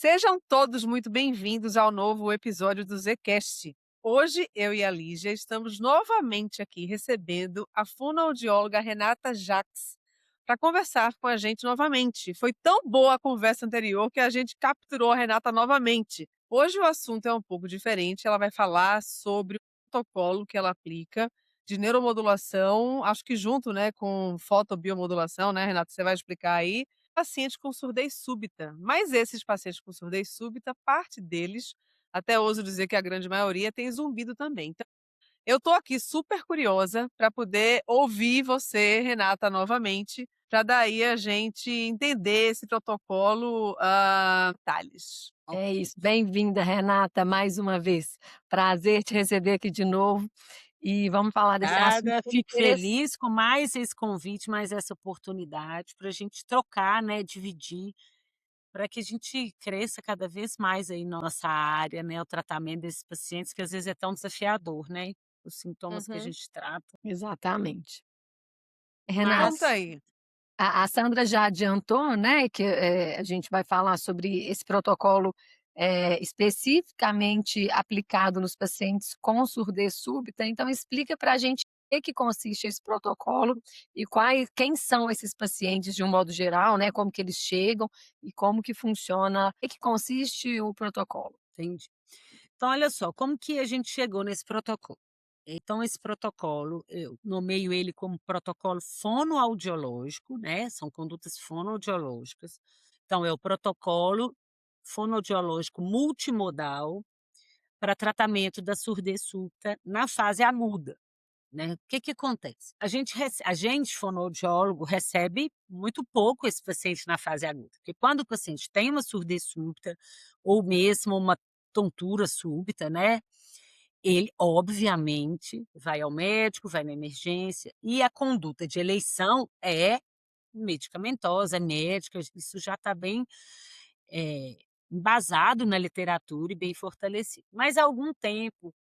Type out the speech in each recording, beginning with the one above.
Sejam todos muito bem-vindos ao novo episódio do Zcast. Hoje, eu e a Lígia estamos novamente aqui recebendo a fonoaudióloga Renata Jacques para conversar com a gente novamente. Foi tão boa a conversa anterior que a gente capturou a Renata novamente. Hoje o assunto é um pouco diferente, ela vai falar sobre o protocolo que ela aplica de neuromodulação, acho que junto, né, com fotobiomodulação, né, Renata, você vai explicar aí, paciente com surdez súbita. Mas esses pacientes com surdez súbita, parte deles, até ouso dizer que a grande maioria, tem zumbido também. Então, eu estou aqui super curiosa para poder ouvir você, Renata, novamente, para daí a gente entender esse protocolo, detalhes. É Ok. isso, bem-vinda, Renata, mais uma vez. Prazer te receber aqui de novo e vamos falar desse assunto Nada, tão fico interessante. feliz com mais esse convite, mais essa oportunidade para a gente trocar, né, dividir, para que a gente cresça cada vez mais aí na nossa área, né, o tratamento desses pacientes que às vezes é tão desafiador, né, os sintomas que a Uhum. gente trata. Exatamente. Renata, Conta Mas aí. a Sandra já adiantou, né, que a gente vai falar sobre esse protocolo especificamente aplicado nos pacientes com surdez súbita, então explica para a gente em que consiste esse protocolo e quem são esses pacientes de um modo geral, né, como que eles chegam e como que funciona, em que consiste o protocolo. entendi. Então olha só, como que a gente chegou nesse protocolo? Então esse protocolo, eu nomeio ele como protocolo fonoaudiológico, né, são condutas fonoaudiológicas. Então é o protocolo fonoaudiológico multimodal para tratamento da surdez súbita na fase aguda, né. O que que acontece? A gente fonoaudiólogo recebe muito pouco esse paciente na fase aguda, porque quando o paciente tem uma surdez súbita ou mesmo uma tontura súbita, né, ele obviamente vai ao médico, vai na emergência e a conduta de eleição é medicamentosa, é médica, isso já está bem, eh, embasado na literatura e bem fortalecido. Mas há algum tempo,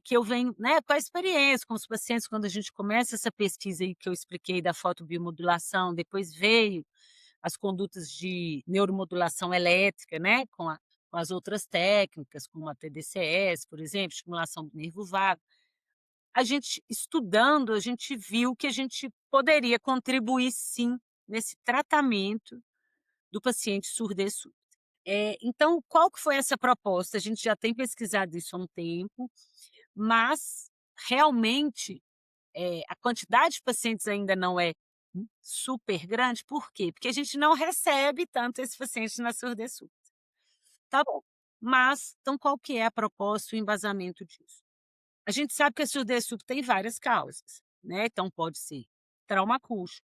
que eu venho, né, com a experiência com os pacientes, quando a gente começa essa pesquisa aí que eu expliquei da fotobiomodulação, depois veio as condutas de neuromodulação elétrica, né, com as outras técnicas, como a TDCS, por exemplo, estimulação do nervo vago. A gente estudando, a gente viu que a gente poderia contribuir sim, nesse tratamento do paciente surdo-surdo. Então qual que foi essa proposta? A gente já tem pesquisado isso há um tempo, mas realmente, a quantidade de pacientes ainda não é super grande, por quê? Porque a gente não recebe tanto esse paciente na surdez-surda. Tá bom, mas então qual que é a proposta, o embasamento disso? A gente sabe que a surdez súbita tem várias causas, né, então pode ser trauma acústico,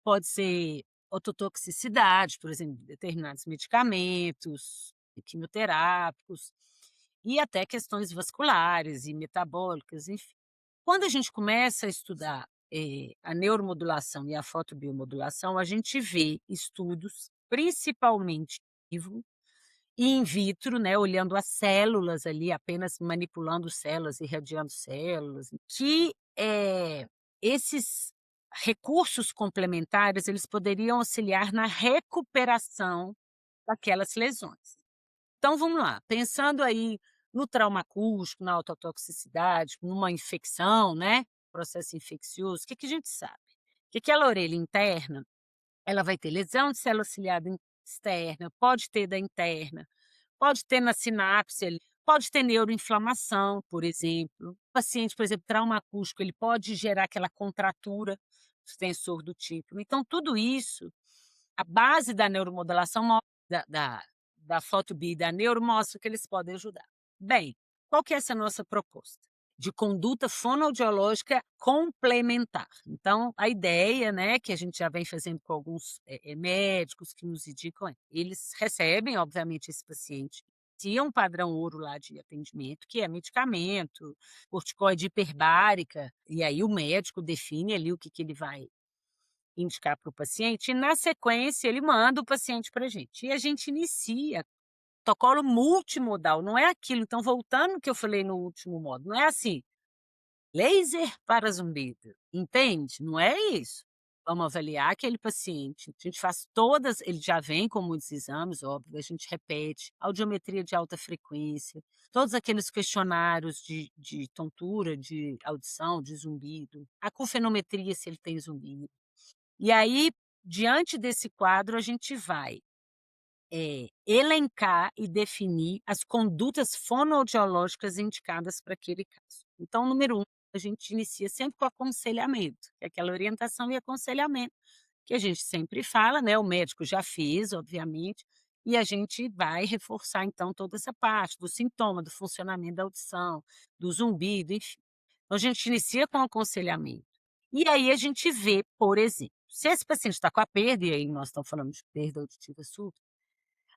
pode ser ototoxicidade, por exemplo, de determinados medicamentos, quimioterápicos, e até questões vasculares e metabólicas, enfim. Quando a gente começa a estudar, a neuromodulação e a fotobiomodulação, a gente vê estudos, principalmente in vivo e in vitro, né, olhando as células ali, apenas manipulando células, irradiando células, que, esses recursos complementares, eles poderiam auxiliar na recuperação daquelas lesões. Então vamos lá, pensando aí no trauma acústico, na ototoxicidade, numa infecção, né, processo infeccioso, o que que a gente sabe? Que aquela orelha interna, ela vai ter lesão de célula ciliada externa, pode ter da interna, pode ter na sinapse ali, pode ter neuroinflamação, por exemplo. O paciente, por exemplo, trauma acústico, ele pode gerar aquela contratura do tensor do tímpano. Então tudo isso, a base da neuromodulação da fotobi e da neuro mostra que eles podem ajudar. Bem, qual que é essa nossa proposta? De conduta fonoaudiológica complementar. Então, a ideia, né, que a gente já vem fazendo com alguns, médicos que nos indicam eles recebem, obviamente, esse paciente, se um padrão ouro lá de atendimento, que é medicamento, corticoide hiperbárica, e aí o médico define ali o que que ele vai indicar para o paciente, e na sequência ele manda o paciente para a gente. E a gente inicia protocolo multimodal, não é aquilo, então voltando ao que eu falei no último modo, não é assim, laser para zumbido, entende? Não é isso. vamos avaliar aquele paciente, a gente faz todas ele já vem com muitos exames, óbvio, a gente repete, audiometria de alta frequência, todos aqueles questionários de tontura, de audição, de zumbido, acufenometria se ele tem zumbido. E aí, diante desse quadro, a gente vai elencar e definir as condutas fonoaudiológicas indicadas para aquele caso. Então, número 1, a gente inicia sempre com aconselhamento, que é aquela orientação e aconselhamento que a gente sempre fala, né, o médico já fez, obviamente, e a gente vai reforçar, então, toda essa parte do sintoma, do funcionamento da audição, do zumbido, enfim. Então, a gente inicia com aconselhamento. E aí a gente vê, por exemplo, se esse paciente está com a perda, e aí nós estamos falando de perda auditiva súbita,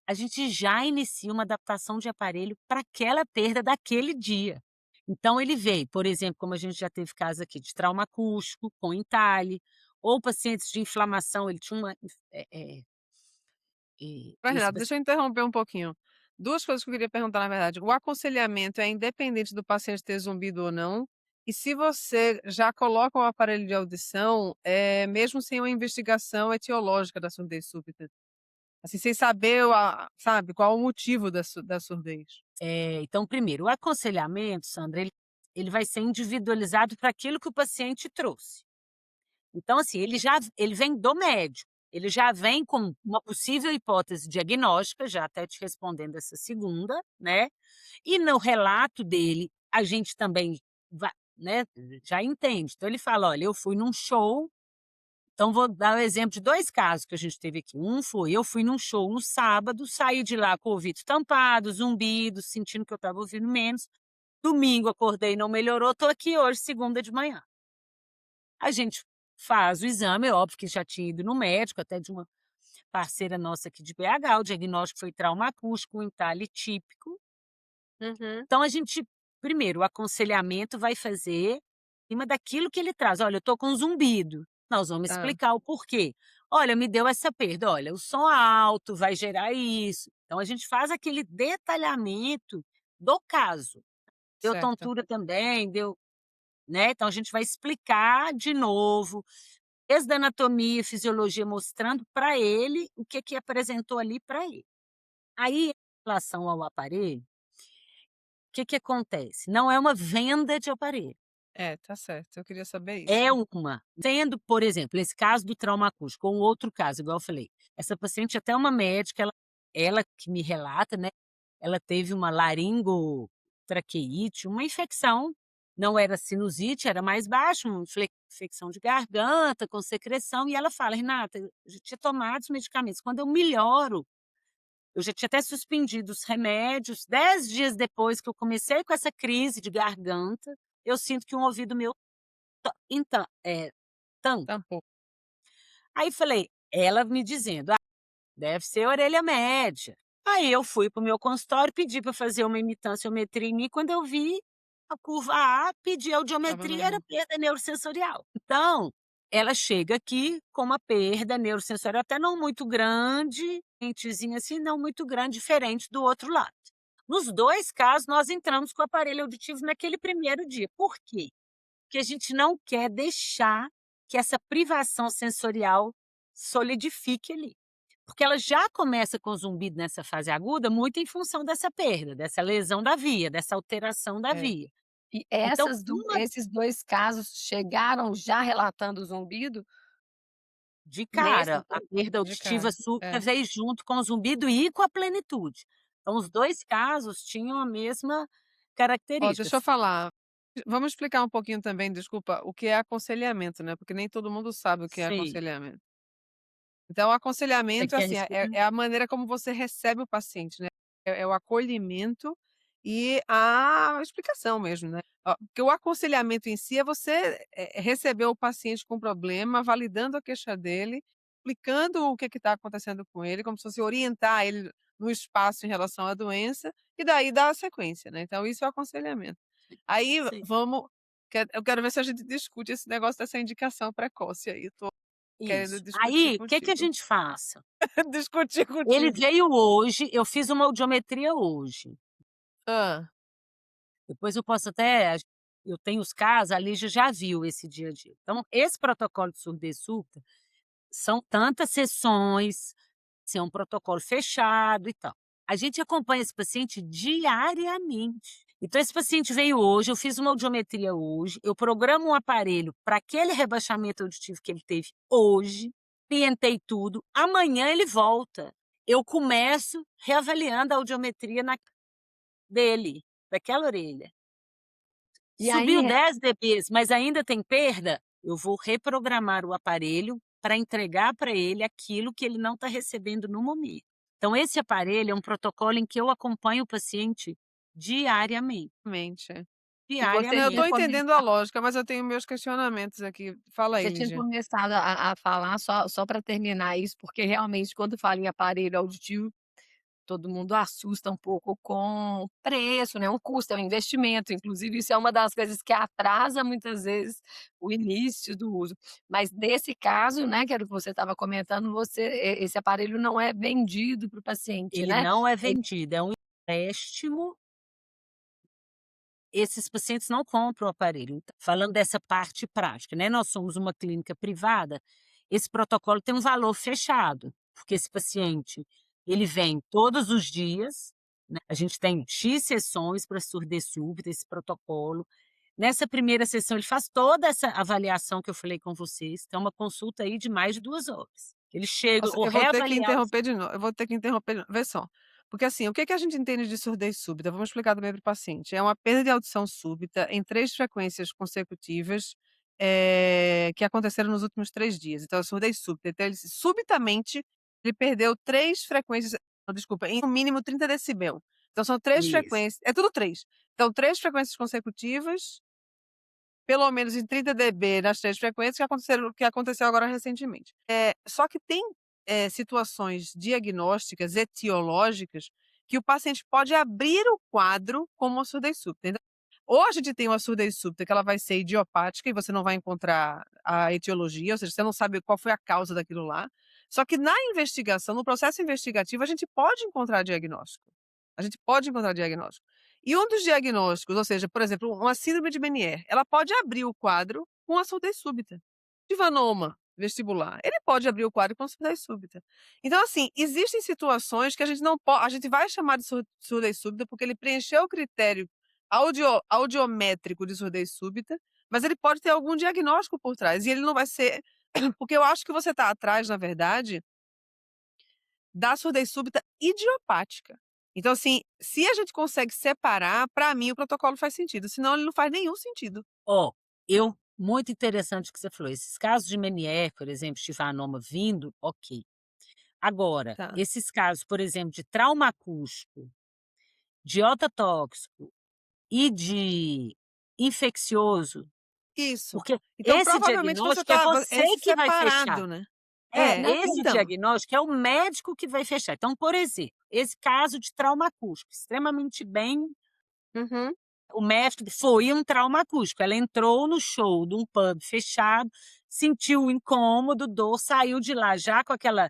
a gente já inicia uma adaptação de aparelho para aquela perda daquele dia. Então ele veio, por exemplo, como a gente já teve casos aqui de trauma acústico com entalhe, ou pacientes de inflamação, ele tinha uma esse Renato, deixa eu interromper um pouquinho. 2 coisas que eu queria perguntar, na verdade. O aconselhamento é independente do paciente ter zumbido ou não? E se você já coloca o aparelho de audição, mesmo sem uma investigação etiológica da surdez súbita? Assim, sem saber sabe, qual o motivo da surdez? então primeiro, o aconselhamento, Sandra, ele vai ser individualizado para aquilo que o paciente trouxe. Então, assim, ele vem do médico, ele já vem com uma possível hipótese diagnóstica, já até te respondendo essa segunda, né, e no relato dele, a gente também né, já entende. Então ele fala: "Olha, eu fui num show", então vou dar o exemplo de 2 casos que a gente teve aqui. Um foi: eu fui num show no sábado, saí de lá com o ouvido tampado, zumbido, sentindo que eu estava ouvindo menos. Domingo acordei, não melhorou, tô aqui hoje, segunda de manhã. A gente faz o exame, é óbvio que já tinha ido no médico, até de uma parceira nossa aqui de BH, o diagnóstico foi trauma acústico, um entalhe típico. Uhum. Então a gente, primeiro, o aconselhamento vai fazer em cima daquilo que ele traz. "Olha, eu tô com zumbido", nós vamos Tá, explicar o porquê. "Olha, me deu essa perda", "Olha, o som alto vai gerar isso". Então a gente faz aquele detalhamento do caso. Deu certo. tontura também, deu, né, então a gente vai explicar de novo, desde a anatomia e fisiologia, mostrando para ele o que que apresentou ali para ele. Aí, em relação ao aparelho, o que que acontece? Não é uma venda de aparelho, É, tá certo, eu queria saber isso. é uma sendo, por exemplo, esse caso do trauma acústico ou um outro caso, igual eu falei, essa paciente até uma médica, ela que me relata, né, ela teve uma laringotraqueite, uma infecção, não era sinusite, era mais baixo, uma infecção de garganta com secreção, e ela fala: "Renata, eu já tinha tomado os medicamentos, quando eu melhoro, eu já tinha até suspendido os remédios, 10 dias depois que eu comecei com essa crise de garganta, eu sinto que um ouvido meu então, tampa". Tampou. Aí falei, ela me dizendo: "Ah, deve ser orelha média". Aí eu fui para o meu consultório, pedi para fazer uma imitanciometria em mim, quando eu vi a curva A, pedi Estava audiometria, era normal. perda neurosensorial. Então, ela chega aqui com uma perda neurosensorial até não muito grande, entezinha assim, não muito grande, diferente do outro lado. Nos 2 casos, nós entramos com o aparelho auditivo naquele primeiro dia. Por quê? Porque a gente não quer deixar que essa privação sensorial solidifique ali. Porque ela já começa com zumbido nessa fase aguda muito em função dessa perda, dessa lesão da via, dessa alteração da É. via. E Então, essas du esses 2 casos chegaram já relatando zumbido? de Mesmo cara, a perda De auditiva cara. súbita É. veio junto com o zumbido e com a plenitude. Então os 2 casos tinham a mesma Ó, característica. deixa eu falar. Vamos explicar um pouquinho também, desculpa, o que é aconselhamento, né, porque nem todo mundo sabe o que é Sim. aconselhamento. Então, o Você aconselhamento, quer assim, é explicar? é a maneira como você recebe o paciente, né, é o acolhimento e a explicação mesmo, né. Ó, porque o aconselhamento em si é você, receber o paciente com problema, validando a queixa dele, explicando o que está acontecendo com ele, como se fosse orientar ele no espaço em relação à doença, e daí dar a sequência, né, então isso é o aconselhamento. Aí Sim. vamos eu quero ver se a gente discute esse negócio dessa indicação precoce aí, tô querendo Isso. discutir Aí, o que que a contigo. gente faz? Discutir Ele contigo. veio hoje, eu fiz uma audiometria hoje. Hã. Depois eu posso até eu tenho os casos, a Lígia já viu esse dia a dia. Então, esse protocolo de surdez súbita, são tantas sessões, assim, é um protocolo fechado e tal. A gente acompanha esse paciente diariamente. Então esse paciente veio hoje, eu fiz uma audiometria hoje, eu programo um aparelho para aquele rebaixamento auditivo que ele teve hoje, orientei tudo, amanhã ele volta. Eu começo reavaliando a audiometria dele, daquela orelha. E aí Subiu 10 dBs, mas ainda tem perda, eu vou reprogramar o aparelho para entregar para ele aquilo que ele não está recebendo no momento. Então esse aparelho é um protocolo em que eu acompanho o paciente diariamente, Realmente, é. e você Não, eu tinha estou diariamente. entendendo a lógica, mas eu tenho meus questionamentos aqui. Fala aí, Você tinha Lígia. começado a falar, só para terminar isso, porque realmente quando fala em aparelho auditivo, todo mundo assusta um pouco com o preço, né, um custo, é um investimento, inclusive isso é uma das coisas que atrasa muitas vezes o início do uso. Mas nesse caso, né, que era o que você estava comentando, esse aparelho não é vendido para o paciente, Ele né? não é Ele vendido, é um empréstimo. Esses pacientes não compram o aparelho. Então, falando dessa parte prática, né, nós somos uma clínica privada, esse protocolo tem um valor fechado, porque esse paciente, ele vem todos os dias, né, a gente tem X sessões para surdez súbita, esse protocolo. Nessa primeira sessão, ele faz toda essa avaliação que eu falei com vocês, então é uma consulta aí de mais de 2 horas. Ele chega Nossa, ou eu vou ter que reavaliar interromper de novo, eu vou ter que interromper de novo. Vê só, porque assim, o que que a gente entende de surdez súbita? Vamos explicar também para o paciente. É uma perda de audição súbita em 3 frequências consecutivas, que aconteceram nos últimos 3 dias. Então, a surdez súbita. Então, ele subitamente, ele perdeu 3 frequências, não, desculpa, em no mínimo 30 decibel. Então são 3 isso. frequências, é tudo 3. Então 3 frequências consecutivas, pelo menos em 30 dB nas 3 frequências que aconteceu agora recentemente. Só que tem, situações diagnósticas, etiológicas, que o paciente pode abrir o quadro como uma surdez súbita, entendeu. Ou a gente tem uma surdez súbita que ela vai ser idiopática e você não vai encontrar a etiologia, ou seja, você não sabe qual foi a causa daquilo lá. Só que na investigação, no processo investigativo, a gente pode encontrar diagnóstico. A gente pode encontrar diagnóstico. E um dos diagnósticos, ou seja, por exemplo, uma síndrome de Meniere, ela pode abrir o quadro com a surdez súbita. Tivanoma vestibular, ele pode abrir o quadro com surdez súbita. Então, assim, existem situações que a gente não pode, a gente vai chamar de surdez súbita porque ele preencheu o critério audiométrico de surdez súbita, mas ele pode ter algum diagnóstico por trás e ele não vai ser porque eu acho que você está atrás, na verdade, da surdez súbita idiopática. Então, assim, se a gente consegue separar, para mim o protocolo faz sentido, senão ele não faz nenhum sentido. Ó, eu muito interessante o que você falou, esses casos de Meniere, por exemplo, Chivanoma vindo, ok. Agora, Tá. esses casos, por exemplo, de trauma acústico, de ototóxico e de infeccioso, Isso. porque Então esse provavelmente você diagnóstico é tá você que vai fechar. separado, né. É, na esse Então. diagnóstico é o médico que vai fechar. Então, por exemplo, esse caso de trauma acústico, extremamente bem. Uhum. O médico foi um trauma acústico, ela entrou no show de um pub fechado, sentiu incômodo, dor, saiu de lá já com aquela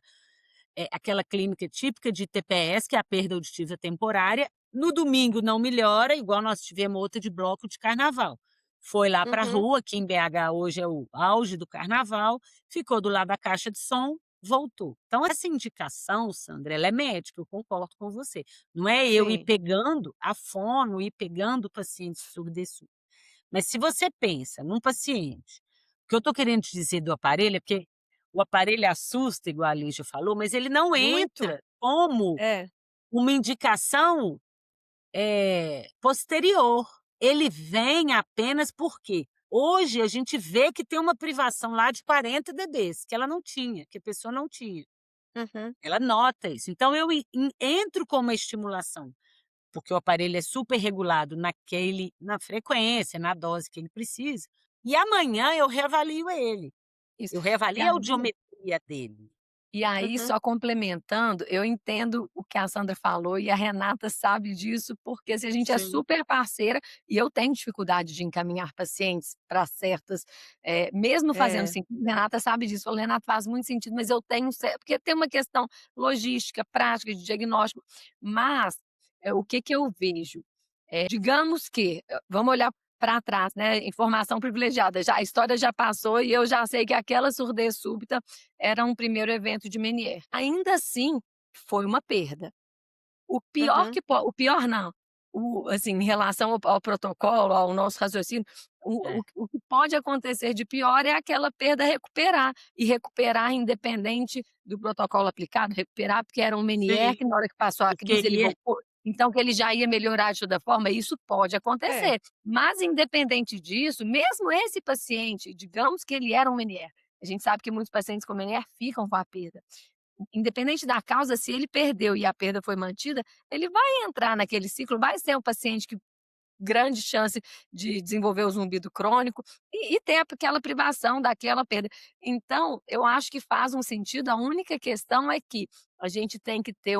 clínica típica de TPS, que é a perda auditiva temporária. No domingo não melhora, igual nós tivemos outra de bloco de carnaval. Foi lá para a Uhum. rua, que em BH hoje é o auge do carnaval, ficou do lado da caixa de som, voltou. Então essa indicação, Sandra, ela é médica, eu concordo com você. Não é eu ir Sim. pegando a fono, ir pegando o paciente surdo-surdo. Mas se você pensa num paciente, o que eu estou querendo te dizer do aparelho é porque o aparelho assusta, igual a Lígia falou, mas ele não Muito. entra como É. uma indicação, posterior. Ele vem apenas porque hoje a gente vê que tem uma privação lá de 40 dBs, que ela não tinha, que a pessoa não tinha. Uhum. Ela nota isso. Então eu entro com uma estimulação, porque o aparelho é super regulado na frequência, na dose que ele precisa, e amanhã eu reavalio ele. isso. Eu E reavalio a aí audiometria dele. E aí, Uhum. só complementando, eu entendo o que a Sandra falou e a Renata sabe disso, porque se a gente é Sim. super parceira e eu tenho dificuldade de encaminhar pacientes para certas, mesmo fazendo É. sentido, Renata sabe disso, falou: "Renata, faz muito sentido, mas eu tenho porque tem uma questão logística, prática, de diagnóstico, mas, o que que eu vejo? Digamos que, vamos olhar para trás, né, informação privilegiada, já a história já passou e eu já sei que aquela surdez súbita era um primeiro evento de Meniere. Ainda assim, foi uma perda. Uhum. O pior não, assim, em relação ao protocolo, ao nosso raciocínio, É. o que pode acontecer de pior é aquela perda recuperar, e recuperar independente do protocolo aplicado, recuperar porque era um Meniere Sim, que na hora que passou a porque crise ele ia voltou, então que ele já ia melhorar de toda forma, isso pode É. acontecer. Mas independente disso, mesmo esse paciente, digamos que ele era um Meniere, a gente sabe que muitos pacientes com Meniere ficam com a perda. Independente da causa, se ele perdeu e a perda foi mantida, ele vai entrar naquele ciclo, vai ser um paciente que grande chance de desenvolver o zumbido crônico e ter aquela privação daquela perda. Então, eu acho que faz um sentido, a única questão é que a gente tem que ter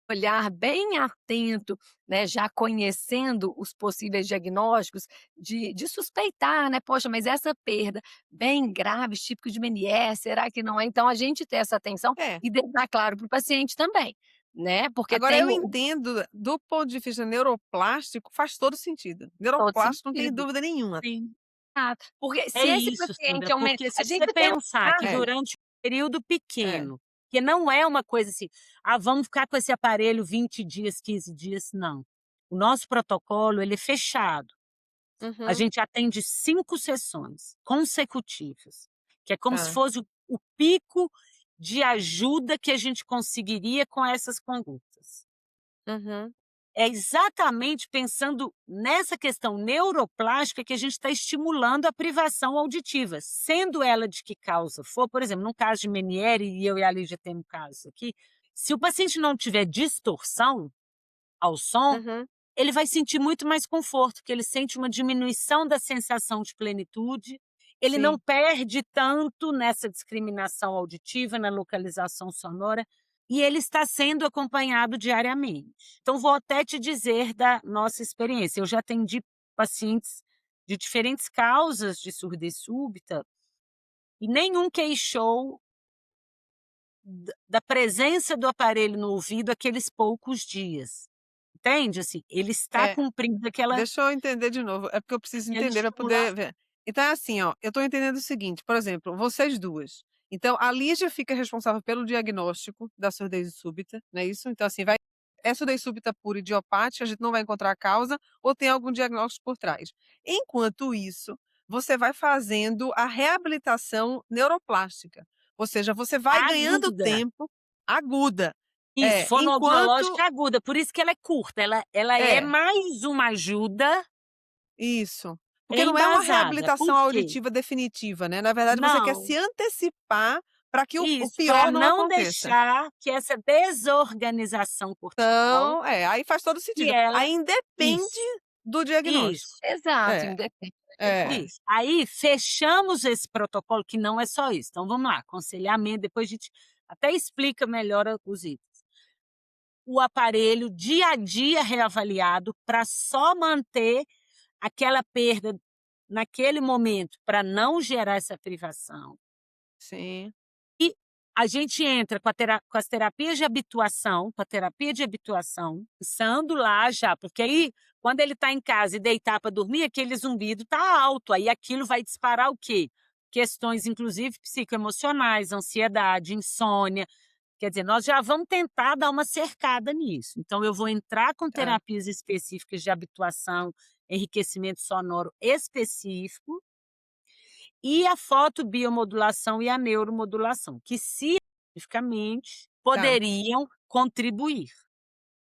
olhar bem atento, né, já conhecendo os possíveis diagnósticos, de suspeitar, né, "Poxa, mas essa perda bem grave, típico de Meniere, será que não é?". Então a gente ter essa atenção É. e deixar claro para o paciente também, né, porque Agora tem eu o entendo, do ponto de vista neuroplástico, faz todo sentido. todo Neuroplástico não tem sentido. dúvida nenhuma. sim. Exato, porque É se esse isso, paciente Sandra, é um porque a se você gente tem um pensar que É, caso durante um período é. pequeno, que não é uma coisa assim: "Ah, vamos ficar com esse aparelho 20 dias, 15 dias", não. O nosso protocolo, ele é fechado. A Uhum. gente atende 5 sessões consecutivas, que é como se Tá. fosse o pico de ajuda que a gente conseguiria com essas condutas. Uhum. É exatamente pensando nessa questão neuroplástica que a gente está estimulando a privação auditiva, sendo ela de que causa for. Por exemplo, num caso de Meniere, e eu e a Lígia temos um caso aqui, se o paciente não tiver distorção ao som, Uhum. ele vai sentir muito mais conforto, porque ele sente uma diminuição da sensação de plenitude, ele não Sim. perde tanto nessa discriminação auditiva, na localização sonora, e ele está sendo acompanhado diariamente. Então, vou até te dizer da nossa experiência. Eu já atendi pacientes de diferentes causas de surdez súbita e nenhum queixou da presença do aparelho no ouvido aqueles poucos dias. Entende? Assim, ele está É, cumprindo aquela deixa eu entender de novo, é porque eu preciso aquela entender para poder estimulação. ver. Então é assim, ó, eu estou entendendo o seguinte, por exemplo, vocês 2. Então a Lígia fica responsável pelo diagnóstico da surdez súbita, não é isso? Então assim, é surdez súbita pura idiopática, a gente não vai encontrar a causa, ou tem algum diagnóstico por trás. Enquanto isso, você vai fazendo a reabilitação neuroplástica, ou seja, você vai ganhando Aguda. tempo aguda. Isso, É, fonoaudiológica enquanto aguda, por isso que ela é curta, ela é é. mais uma ajuda Isso. Porque não é uma embasada. Por reabilitação quê? auditiva definitiva, né, na verdade você quer Não, se antecipar para que o isso, para pior não não aconteça. deixar que essa desorganização cortical, Então, aí faz todo que sentido. ela Aí independe isso, do diagnóstico. isso, exato, É, independe do é, diagnóstico. isso. Aí fechamos esse protocolo, que não é só isso. Então vamos lá, aconselhamento, depois a gente até explica melhor os itens. O aparelho dia a dia reavaliado para só manter aquela perda naquele momento, para não gerar essa privação. sim, E a gente entra com as terapias de habituação, com a terapia de habituação, pensando lá já, porque aí quando ele está em casa e deitar para dormir, aquele zumbido está alto, aí aquilo vai disparar o quê? Questões inclusive psicoemocionais, ansiedade, insônia. Quer dizer, nós já vamos tentar dar uma cercada nisso. Então eu vou entrar com tá. terapias específicas de habituação, enriquecimento sonoro específico, e a fotobiomodulação e a neuromodulação, que cientificamente Tá. poderiam contribuir.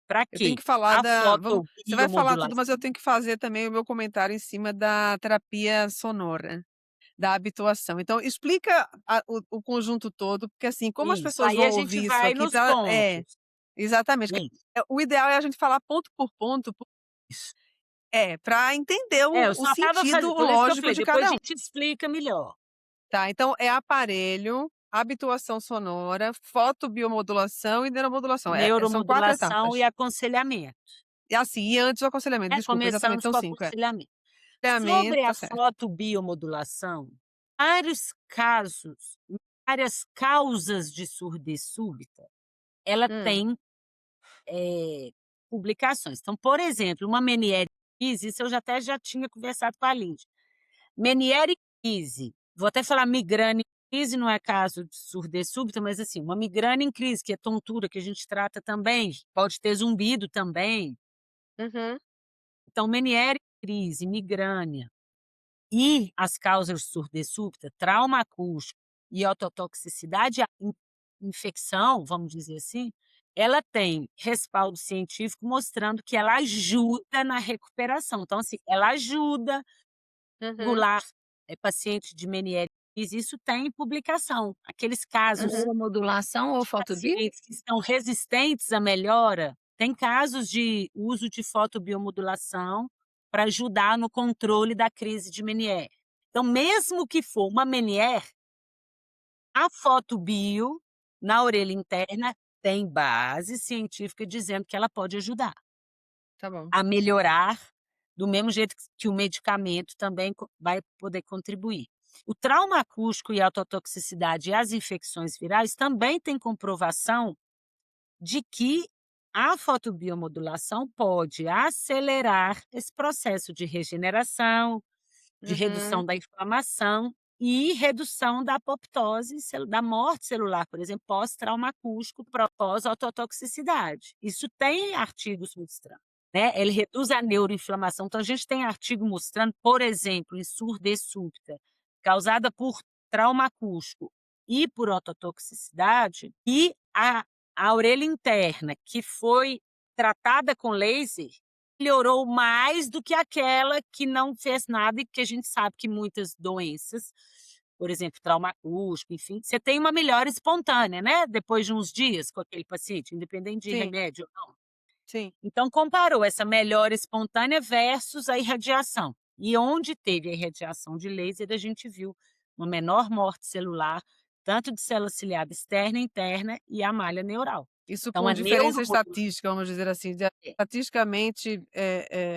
Para Eu tenho quê? que falar A da vamos você vai falar tudo, mas eu fotobiomodulação tenho que fazer também o meu comentário em cima da terapia sonora, da habituação. Então explica o conjunto todo, porque, assim, como as isso, pessoas aí vão a gente ouvir isso vai aqui nos pra pontos. exatamente. Isso, O ideal é a gente falar ponto por ponto, isso. para entender É, eu o só estava sentido fazendo por isso que eu lógico falei, de depois a cada um, gente explica melhor. tá. Então é aparelho, habituação sonora, fotobiomodulação e neuromodulação. São 4 Neuromodulação e etapas. aconselhamento. E assim, e antes o aconselhamento, É, desculpa, exatamente, começamos são com 5, é. aconselhamento. Aconselhamento, Sobre tá a certo. fotobiomodulação, vários casos, várias causas de surdez súbita, ela Hum, tem publicações. Então, por exemplo, uma Meniere Keys, isso eu já tinha conversado com a Lídia. Meniere crise, vou até falar migrânia em crise, não é caso de surdez súbita, mas assim, uma migrânia em crise, que é tontura, que a gente trata também, pode ter zumbido também. Uhum, Então, meniere crise, migrânia e as causas de surdez súbita, trauma acústico e ototoxicidade, a infecção, vamos dizer assim, ela tem respaldo científico mostrando que ela ajuda na recuperação. Então, assim, ela ajuda uhum, regular, paciente de Meniere, isso tem publicação. Aqueles casos uhum. Neuromodulação ou de fotobio? pacientes que estão resistentes à melhora, tem casos de uso de fotobiomodulação para ajudar no controle da crise de Meniere. Então, mesmo que for uma Meniere, a fotobio, na orelha interna, tem base científica dizendo que ela pode ajudar Tá bom. a melhorar, do mesmo jeito que o medicamento também vai poder contribuir. O trauma acústico e a ototoxicidade e as infecções virais também têm comprovação de que a fotobiomodulação pode acelerar esse processo de regeneração, de Uhum, redução da inflamação e redução da apoptose, da morte celular, por exemplo, pós-trauma acústico, pós-ototoxicidade. Isso tem artigos mostrando, né? Ele reduz a neuroinflamação. Então, a gente tem artigo mostrando, por exemplo, em surdez súbita, causada por trauma acústico e por ototoxicidade, e a orelha interna, que foi tratada com laser, melhorou mais do que aquela que não fez nada e que a gente sabe que muitas doenças, por exemplo, trauma acústico, enfim, você tem uma melhora espontânea, né, depois de uns dias com aquele paciente, independente de sim, remédio ou não. sim. Então comparou essa melhora espontânea versus a irradiação. E onde teve a irradiação de laser, a gente viu uma menor morte celular, tanto de célula ciliada externa e interna e a malha neural. Isso Então com a diferença neuromodulação estatística, vamos dizer assim, estatisticamente,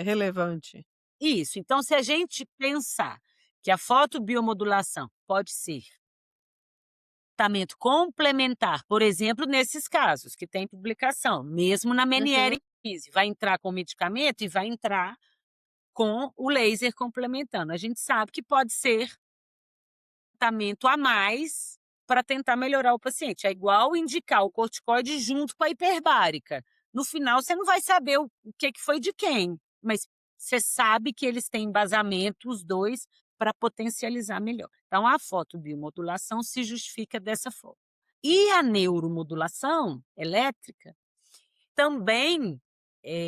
relevante. isso. Então, se a gente pensar que a fotobiomodulação pode ser tratamento complementar, por exemplo, nesses casos que tem publicação, mesmo na Uhum, meningite, vai entrar com medicamento e vai entrar com o laser complementando. A gente sabe que pode ser tratamento a mais para tentar melhorar o paciente. É igual indicar o corticoide junto com a hiperbárica. No final, você não vai saber o que foi de quem, mas você sabe que eles têm embasamento, os dois, para potencializar melhor. Então, a fotobiomodulação se justifica dessa forma. E a neuromodulação elétrica também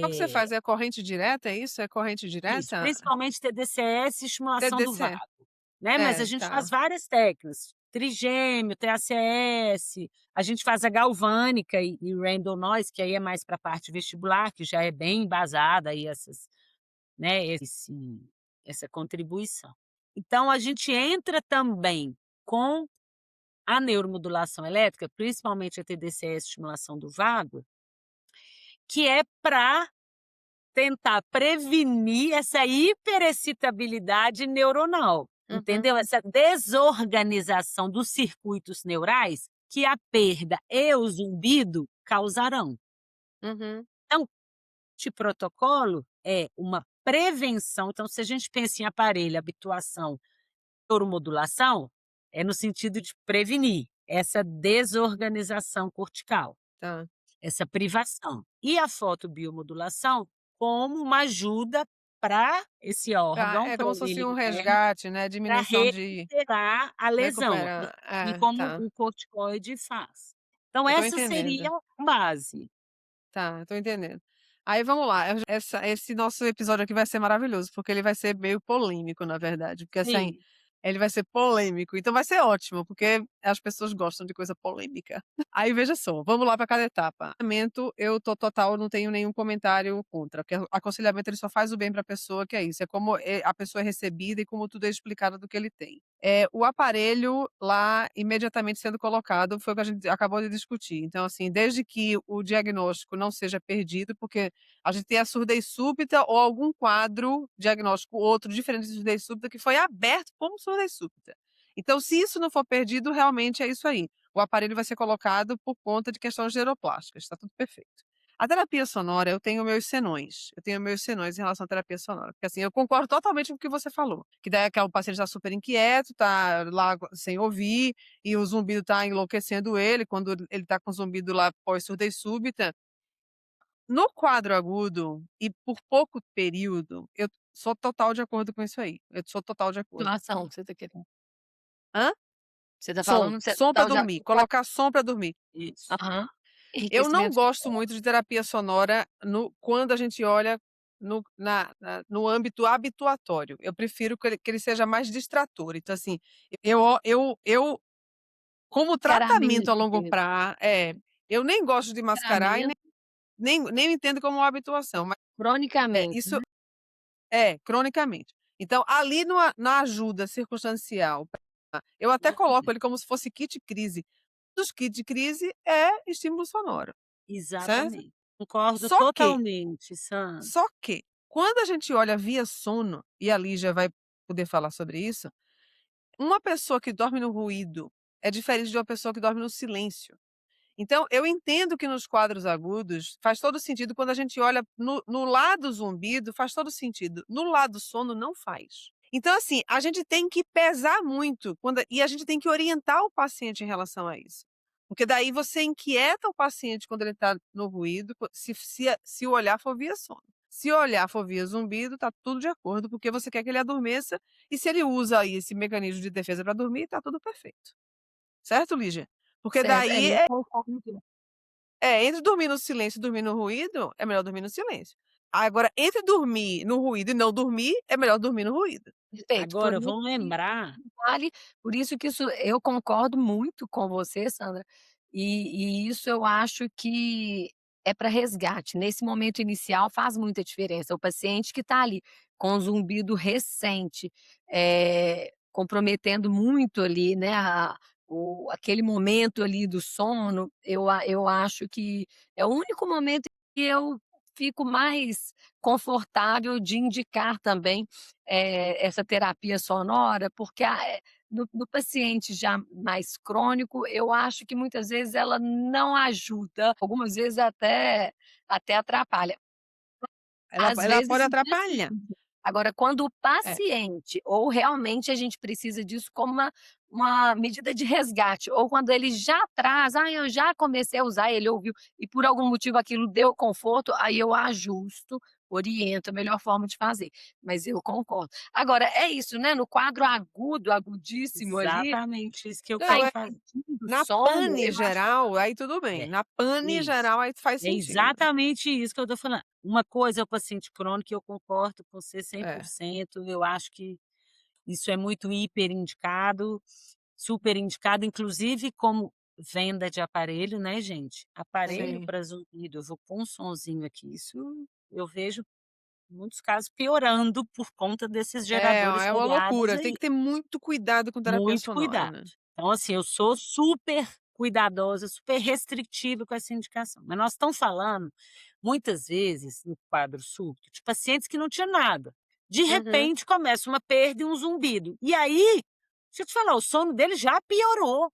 qual que você é faz? É corrente direta, é isso? É corrente isso, direta? principalmente TDCS e estimulação do TDC. vago, né, mas a gente faz Tá. várias técnicas, trigêmeo, TACS, a gente faz a galvânica e random noise, que aí é mais para a parte vestibular, que já é bem embasada aí essas, né, essa contribuição. Então a gente entra também com a neuromodulação elétrica, principalmente a TDCS, estimulação do vago, que é para tentar prevenir essa hiperexcitabilidade neuronal, Uhum, entendeu? Essa desorganização dos circuitos neurais que a perda e o zumbido causarão. uhum. Então, este protocolo é uma prevenção. Então, se a gente pensa em aparelho, habituação, neuromodulação, é no sentido de prevenir essa desorganização cortical, Tá. essa privação. E a fotobiomodulação como uma ajuda para esse órgão, É para a como se fosse orelha um interna, resgate, né, para diminuição de recuperar a lesão, recuperar. assim É, como tá. o corticoide faz. Então Eu tô essa seria entendendo. a base. Tá, tô entendendo. Aí vamos lá, esse nosso episódio aqui vai ser maravilhoso, porque ele vai ser meio polêmico, na verdade, porque, assim, Sim, ele vai ser polêmico, então vai ser ótimo, porque as pessoas gostam de coisa polêmica. Aí veja só, vamos lá para cada etapa. Aconselhamento, eu tô total, não tenho nenhum comentário contra, porque aconselhamento ele só faz o bem para a pessoa, que é isso, é como, a pessoa é recebida e como tudo é explicado do que ele tem. O aparelho lá imediatamente sendo colocado, foi o que a gente acabou de discutir. Então, assim, desde que o diagnóstico não seja perdido, porque a gente tem a surdez súbita ou algum quadro diagnóstico outro diferente de surdez súbita que foi aberto como surdez súbita. Então, se isso não for perdido, realmente é isso aí. O aparelho vai ser colocado por conta de questões neuroplásticas, está tudo perfeito. A terapia sonora, eu tenho meus senões em relação à terapia sonora, porque, assim, eu concordo totalmente com o que você falou, que daí o paciente está super inquieto, tá lá sem ouvir, e o zumbido tá enlouquecendo ele, quando ele tá com o zumbido lá pós-surdez súbita. No quadro agudo, e por pouco período, eu sou total de acordo com isso aí, eu sou total de acordo. Situação que você tá querendo. Hã? Você tá Som, falando que você som pra tá já dormir, colocar som pra dormir. Isso. aham. Eu não Enriquecimento gosto sonoro. muito de terapia sonora quando a gente olha no âmbito habituatório, eu prefiro que ele seja mais distrator, então, assim, eu como tratamento a Meramente longo mesmo. eu nem gosto de mascarar e Tratamento nem entendo como uma habituação, mas cronicamente, isso né. cronicamente. Então, ali na ajuda circunstancial, eu até coloco Uhum. ele como se fosse kit crise. Dos kits de crise é estímulo sonoro, certo? Exatamente. Concordo Só que totalmente, Sandra. Só que, quando a gente olha via sono, e a Lígia vai poder falar sobre isso, uma pessoa que dorme no ruído é diferente de uma pessoa que dorme no silêncio. Então, eu entendo que nos quadros agudos faz todo sentido quando a gente olha no lado zumbido, faz todo sentido. No lado sono, não faz. Então, assim, a gente tem que pesar muito e a gente tem que orientar o paciente em relação a isso. Porque daí você inquieta o paciente quando ele está no ruído, se o olhar for via sono. Se o olhar for via zumbido, está tudo de acordo, porque você quer que ele adormeça, e se ele usa aí esse mecanismo de defesa para dormir, está tudo perfeito. Certo, Lígia? Porque Certo, daí eu concordo. entre dormir no silêncio e dormir no ruído, é melhor dormir no silêncio. Agora, entre dormir no ruído e não dormir, é melhor dormir no ruído. Perfeito, por Agora isso vamos que lembrar vale por isso que isso eu concordo muito com você, Sandra, e isso eu acho que é para resgate. Nesse momento inicial faz muita diferença. O paciente que está ali com um zumbido recente, comprometendo muito ali, né, aquele momento ali do sono, eu acho que é o único momento que eu fico mais confortável de indicar também, essa terapia sonora, porque no paciente já mais crônico, eu acho que muitas vezes ela não ajuda, algumas vezes até atrapalha. Às Ela vezes pode me atrapalhar. ajuda. Agora quando o É. paciente ou realmente a gente precisa disso como uma medida de resgate, ou quando ele já traz: "Ah, eu já comecei a usar", ele ouviu e por algum motivo aquilo deu conforto, aí eu ajusto, oriento a melhor forma de fazer, mas eu concordo. Agora é isso, né, no quadro agudo, agudíssimo ali, exatamente isso que eu tá Não, quero é fazer. impedindo o na sono, pane eu acho geral, aí tudo bem. É, Na pane isso. geral, aí faz É sentido. exatamente isso que eu estou falando. Uma coisa é o paciente crônico, e eu concordo com você cem por É, cento. Eu acho que isso é muito hiperindicado, super indicado, inclusive como venda de aparelho, né, gente? Aparelho sim. para zumbido, eu vou pôr um sonzinho aqui, isso eu vejo muitos casos piorando por conta desses geradores É uma rodados loucura, tem aí. que ter muito cuidado com terapia Muito sonora, cuidado. né. Então, assim, eu sou super cuidadosa, super restritiva com essa indicação. Mas nós estamos falando, muitas vezes, no quadro súbito, de pacientes que não tinham nada. De Uhum, repente, começa uma perda e um zumbido. E aí, deixa eu te falar, o sono dele já piorou.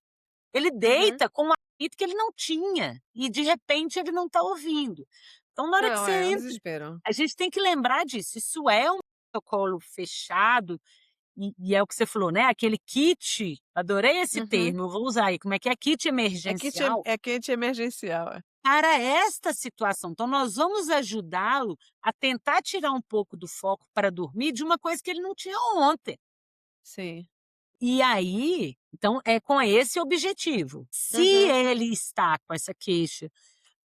Ele uhum. deita com um apito que ele não tinha, e de repente ele não está ouvindo. Então, na hora que Não, você é um entra, desespero. a gente tem que lembrar disso. Isso é um protocolo fechado, e é o que você falou, né, aquele kit, adorei esse Uhum. termo, eu vou usar aí, como é que é? Kit emergencial É kit emergencial, é. para esta situação. Então nós vamos ajudá-lo a tentar tirar um pouco do foco para dormir de uma coisa que ele não tinha ontem. Sim. E aí, então é com esse objetivo. Se Uhum, ele está com essa queixa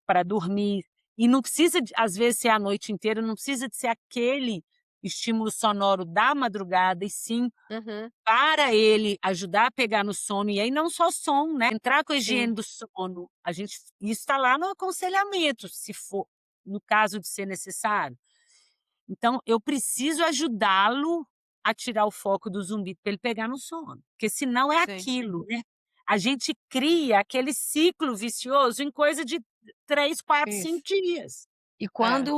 para dormir, e não precisa de às vezes ser a noite inteira, não precisa de ser aquele estímulo sonoro da madrugada, e sim uhum. para ele ajudar a pegar no sono, e aí não só sono, né, entrar com a higiene Sim, do sono, a gente isso está lá no aconselhamento, se for no caso de ser necessário. Então eu preciso ajudá-lo a tirar o foco do zumbido para ele pegar no sono, porque senão é sim. aquilo, né. A gente cria aquele ciclo vicioso em coisa de 3, 4, 5 Isso. dias. E É.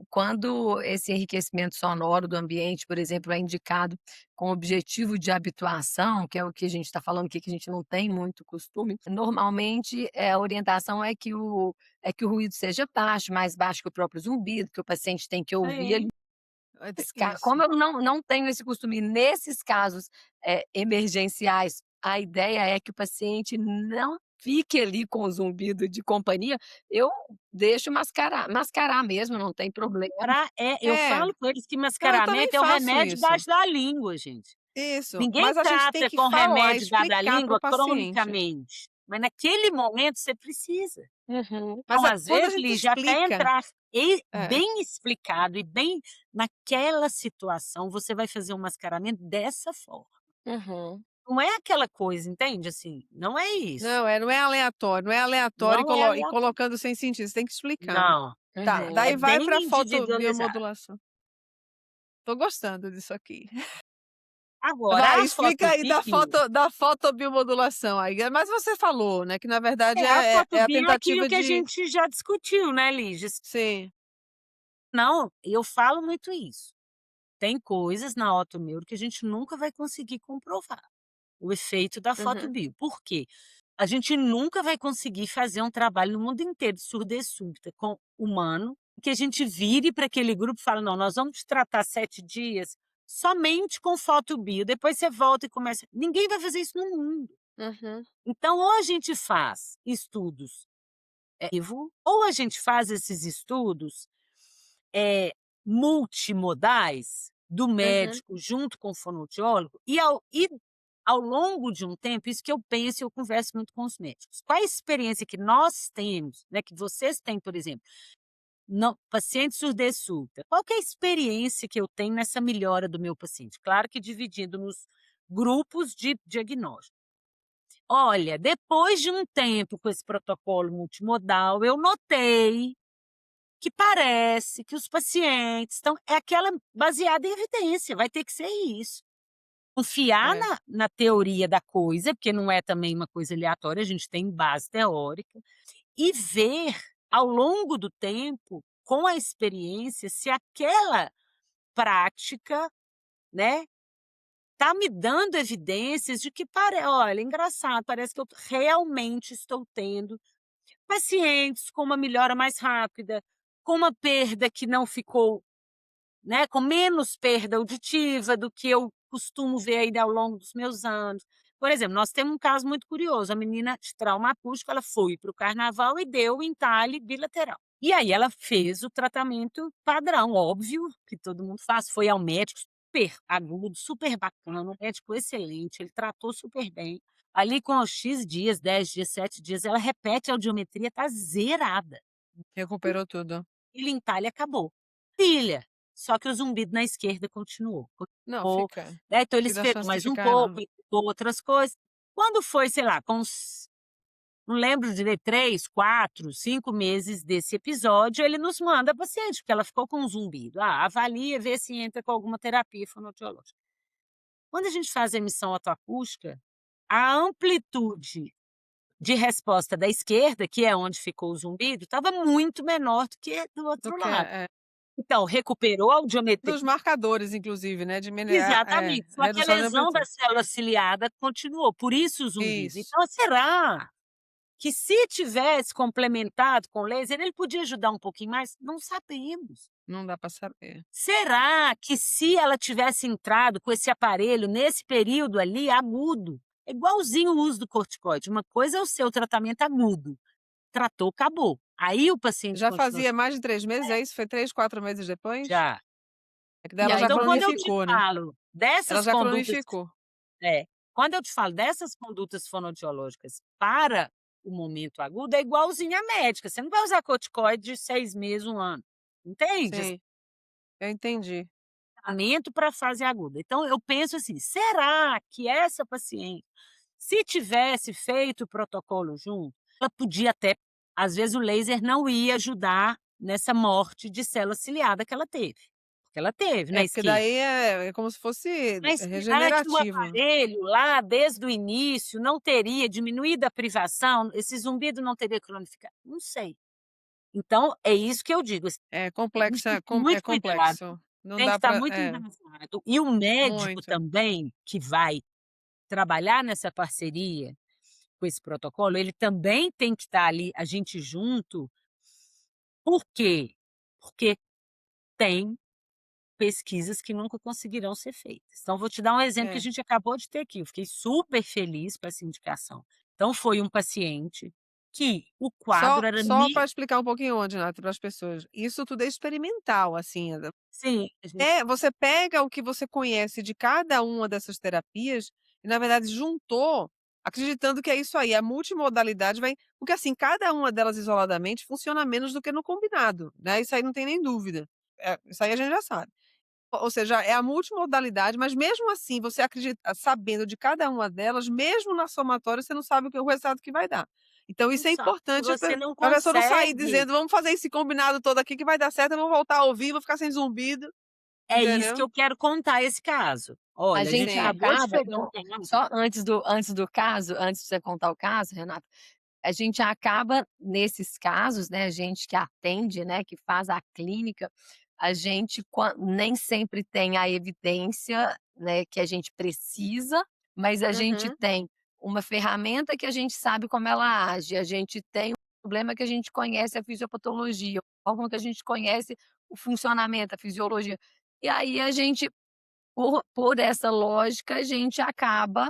quando esse enriquecimento sonoro do ambiente, por exemplo, é indicado com objetivo de habituação, que é o que a gente está falando aqui, que a gente não tem muito costume, normalmente, a orientação é que o ruído seja baixo, mais baixo que o próprio zumbido, que o paciente tem que ouvir ali. Sim. Como Isso. eu não tenho esse costume, nesses casos, emergenciais, a ideia é que o paciente não fique ali com o zumbido de companhia, eu deixo mascarar mesmo, não tem problema. Eu É. falo com eles que Não, eu também mascaramento é o faço remédio isso. debaixo da língua, gente. Isso, Ninguém mas a gente tem trata que com falar, remédio dado à explicar para o língua paciente. cronicamente, mas naquele momento você precisa. Uhum, Mas Então, a às quando a vezes, gente Li, já para explica entrar é, bem explicado e bem naquela situação, você vai fazer um mascaramento dessa forma. uhum. Não é aquela coisa, entende, assim, não é isso. não é aleatório, não é aleatório Não é e aleatório. colocando sem sentido, você tem que explicar. Não, Tá, Uhum. é daí vai bem pra individualizado. fotobiomodulação. Tô gostando disso aqui. Agora, Vai, as explica aí fotobio da fotobiomodulação aí, mas você falou, né, que na verdade a é a fotobio é aquilo tentativa que a de gente já discutiu, né, Lígia. sim, Não, eu falo muito isso. Tem coisas na otoneuro que a gente nunca vai conseguir comprovar, o efeito da Uhum, fotobio. Por quê? A gente nunca vai conseguir fazer um trabalho no mundo inteiro de surdez súbita com humano, que a gente vire para aquele grupo e fala: "Não, nós vamos te tratar 7 dias somente com fotobio, depois você volta e começa". Ninguém vai fazer isso no mundo. uhum, Então, ou a gente faz estudos, vivo, ou a gente faz esses estudos eh, multimodais do uhum, médico junto com o fonoaudiólogo e ao longo de um tempo, isso que eu penso e eu converso muito com os médicos. Qual a experiência que nós temos, né, que vocês têm, por exemplo, no paciente surdez súbita, qual que é a experiência que eu tenho nessa melhora do meu paciente? Claro que dividindo nos grupos de diagnóstico. Olha, depois de um tempo com esse protocolo multimodal, eu notei que parece que os pacientes estão é aquela baseada em evidência, vai ter que ser isso. Confiar é. na teoria da coisa, porque não é também uma coisa aleatória, a gente tem base teórica, e ver ao longo do tempo, com a experiência, se aquela prática, né, tá me dando evidências de que olha, engraçado, parece que eu realmente estou tendo pacientes com uma melhora mais rápida, com uma perda que não ficou, né, com menos perda auditiva do que eu costumo ver aí ao longo dos meus anos. Por exemplo, nós temos um caso muito curioso, a menina de trauma acústico, ela foi para o carnaval e deu o entalhe bilateral. E aí ela fez o tratamento padrão, óbvio, que todo mundo faz, foi ao médico, super agudo, super bacana, um médico excelente, ele tratou super bem. Ali com os X dias, 10 dias, 7 dias, ela repete a audiometria, tá zerada. Recuperou tudo. Ele entalhe acabou. Filha, só que o zumbido na esquerda Não, continuou, fica. né, então ele Fica a esperou chance de mais um ficar pouco, indicou outras coisas. Quando foi, sei lá, com uns não lembro direito, 3, 4, 5 meses desse episódio, ele nos manda a paciente, porque ela ficou com um zumbido. Ah, avalia, vê se entra com alguma terapia fonoaudiológica. Quando a gente faz a emissão otoacústica, a amplitude de resposta da esquerda, que é onde ficou o zumbido, estava muito menor do que do do outro que lado. Então, recuperou a audiometria. dos marcadores inclusive, né, diminuir Exatamente, só que a redução de lesão da amplitude. célula ciliada continuou, por isso o zumbido. Isso, Então, será que se tivesse complementado com laser, ele podia ajudar um pouquinho mais? Não sabemos. não dá para saber. Será que se ela tivesse entrado com esse aparelho nesse período ali agudo, é igualzinho o uso do corticoide, uma coisa é o seu tratamento agudo, tratou, acabou. Aí o paciente Já continua fazia mais de 3 meses, é isso? Foi 3, 4 meses depois? já. É que daí E ela aí já Então, quando eu te cronificou, né. falo Ela dessas já condutas cronificou. É. Quando eu te falo dessas condutas fonoaudiológicas para o momento agudo, é igualzinho à médica, você não vai usar corticoide de 6 meses, 1 ano, entende? Esse Sim, eu entendi. tratamento para a fase aguda. Então eu penso assim, será que essa paciente, se tivesse feito o protocolo junto, ela podia até às vezes o laser não ia ajudar nessa morte de célula ciliada que ela teve, porque ela teve É, na porque esquerda. daí é como se fosse Mas será que o regenerativo. aparelho lá, desde o início, não teria diminuído a privação? Esse zumbido não teria cronificado? Não sei. Então, é isso que eu digo, assim, É a gente tem complexa, que ter muito é cuidado, complexo. Não tem que dá estar para muito embasado. E o médico muito. também, que vai trabalhar nessa parceria com esse protocolo, ele também tem que estar ali, a gente junto. Por quê? Porque tem pesquisas que nunca conseguirão ser feitas. Então vou te dar um exemplo que a É. gente acabou de ter aqui, eu fiquei super feliz com essa indicação. Então foi um paciente que o Só quadro era só para explicar um pouquinho antes, Renata, para as pessoas, isso tudo é experimental, assim, sim, a gente você pega o que você conhece de cada uma dessas terapias e, na verdade, juntou, acreditando que é isso aí, a multimodalidade vai porque, assim, cada uma delas isoladamente funciona menos do que no combinado, né, isso aí não tem nem dúvida. Isso aí a gente já sabe. Ou seja, é a multimodalidade, mas mesmo assim você acredita sabendo de cada uma delas, mesmo na somatória, você não sabe o resultado que vai dar. Então não isso é sabe, e importante você não pra pessoa não sair consegue. dizendo: "Vamos fazer esse combinado todo aqui que vai dar certo, eu vou voltar a ouvir, vou ficar sem zumbido", É isso que entendeu? eu quero contar esse caso. A Olha, a gente gente Sim. acabou de acaba pegar um então, tema. só antes do caso, antes de você contar o caso, Renata, a gente acaba nesses casos, né, a gente que atende, né, que faz a clínica, a gente nem sempre tem a evidência, né, que a gente precisa, mas a gente Uhum. tem uma ferramenta que a gente sabe como ela age, a gente tem um problema que a gente conhece a fisiopatologia, o órgão que a gente conhece o funcionamento, a fisiologia. E aí a gente por essa lógica, a gente acaba,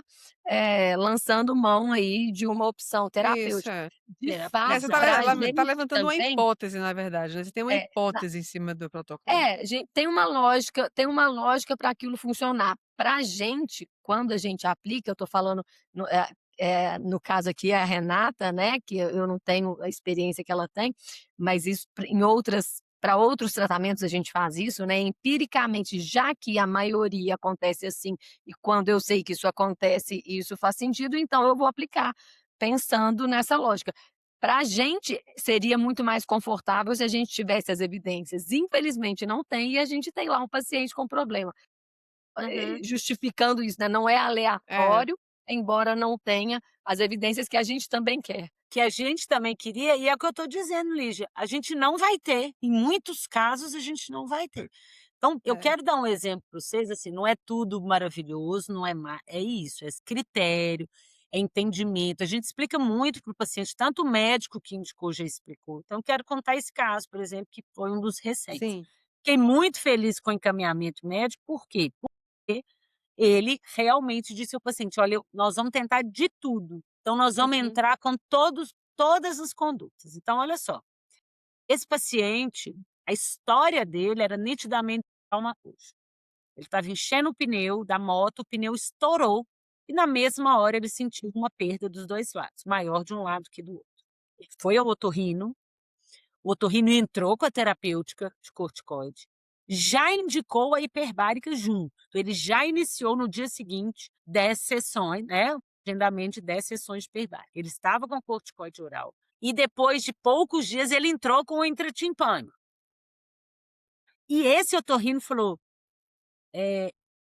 lançando mão aí de uma opção Isso, terapêutica. é. De É, fato, você pra tá gente levantando uma também hipótese, na verdade, né, você tem uma é, hipótese em cima do protocolo. é, tem uma lógica para aquilo funcionar. Para a gente, quando a gente aplica, eu estou falando no caso aqui é a Renata, né, que eu não tenho a experiência que ela tem, mas isso para outros tratamentos a gente faz isso, né, empiricamente, já que a maioria acontece assim, e quando eu sei que isso acontece e isso faz sentido, então eu vou aplicar, pensando nessa lógica. Para a gente, seria muito mais confortável se a gente tivesse as evidências. Infelizmente não tem, e a gente tem lá um paciente com problema. Uhum. Justificando isso, né, não é É. aleatório, embora não tenha as evidências que a gente também quer. Que a gente também queria, e é o que eu estou dizendo, Lígia, a gente não vai ter, em muitos casos a gente não vai ter. Então, eu É. quero dar um exemplo para vocês, assim, não é tudo maravilhoso, não é é isso, é esse critério, é entendimento, a gente explica muito para o paciente, tanto o médico que indicou já explicou. Então, eu quero contar esse caso, por exemplo, que foi um dos recentes. Sim. Fiquei muito feliz com o encaminhamento médico, por quê? Porque ele realmente disse ao paciente: "Olha, nós vamos tentar de tudo, então nós vamos Uhum. entrar com todas as condutas". Então olha só, esse paciente, a história dele era nitidamente traumatúrgica. Ele estava enchendo o pneu da moto, o pneu estourou e na mesma hora ele sentiu uma perda dos 2 lados, maior de um lado que do outro. Ele foi ao otorrino, o otorrino entrou com a terapêutica de corticoide, já indicou a hiperbárica junto. Então ele já iniciou no dia seguinte 10 sessões, né, agendamento de 10 sessões de hiperbárica. Ele estava com corticoide oral e depois de poucos dias ele entrou com o intratimpânico. E esse otorrino falou: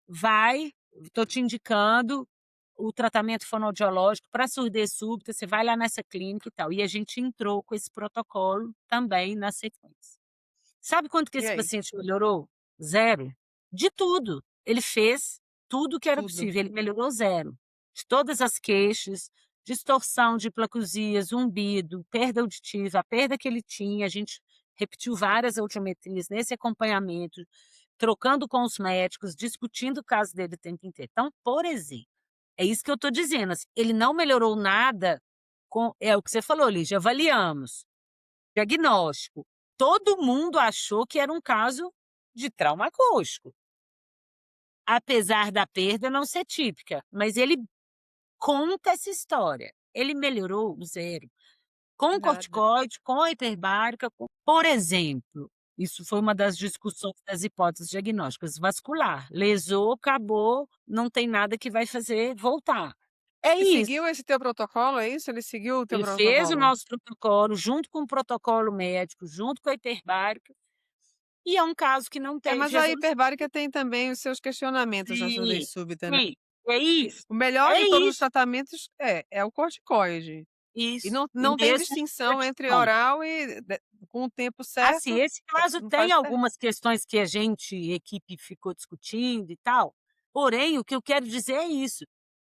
"Vai, estou te indicando o tratamento fonoaudiológico para surdez súbita, você vai lá nessa clínica e tal". E a gente entrou com esse protocolo também na sequência. Sabe quanto que E esse aí? paciente melhorou? Zero. De tudo. Ele fez tudo que era Tudo. possível, ele melhorou zero. De todas as queixas, distorção de hipoacusia, zumbido, perda auditiva, a perda que ele tinha, a gente repetiu várias audiometrias nesse acompanhamento, trocando com os médicos, discutindo o caso dele o tempo inteiro. Então, por exemplo, é isso que eu estou dizendo, assim, ele não melhorou nada com é o que você falou, Lígia, avaliamos. Diagnóstico. Todo mundo achou que era um caso de trauma acústico, apesar da perda não ser típica, mas ele conta essa história. Ele melhorou zero. Com Nada. corticoide, com a hiperbárica, por exemplo, isso foi uma das discussões das hipóteses diagnósticas, vascular. Lesou, acabou, não tem nada que vai fazer voltar. É E isso. seguiu esse teu protocolo, é isso? Ele seguiu o teu Ele fez o protocolo? nosso protocolo junto com o protocolo médico, junto com a hiperbárica. E é um caso que não É, teve mas a resolução. hiperbárica tem também os seus questionamentos na Sim, surdez súbita, né. sim. É isso, O melhor é de todos os isso, tratamentos é o corticoide. E isso. E não tem mesmo distinção entre cortisona. oral e Com o tempo Assim, certo, esse caso não tem faz diferença. algumas questões que a gente, equipe, ficou discutindo e tal, porém, o que eu quero dizer é isso,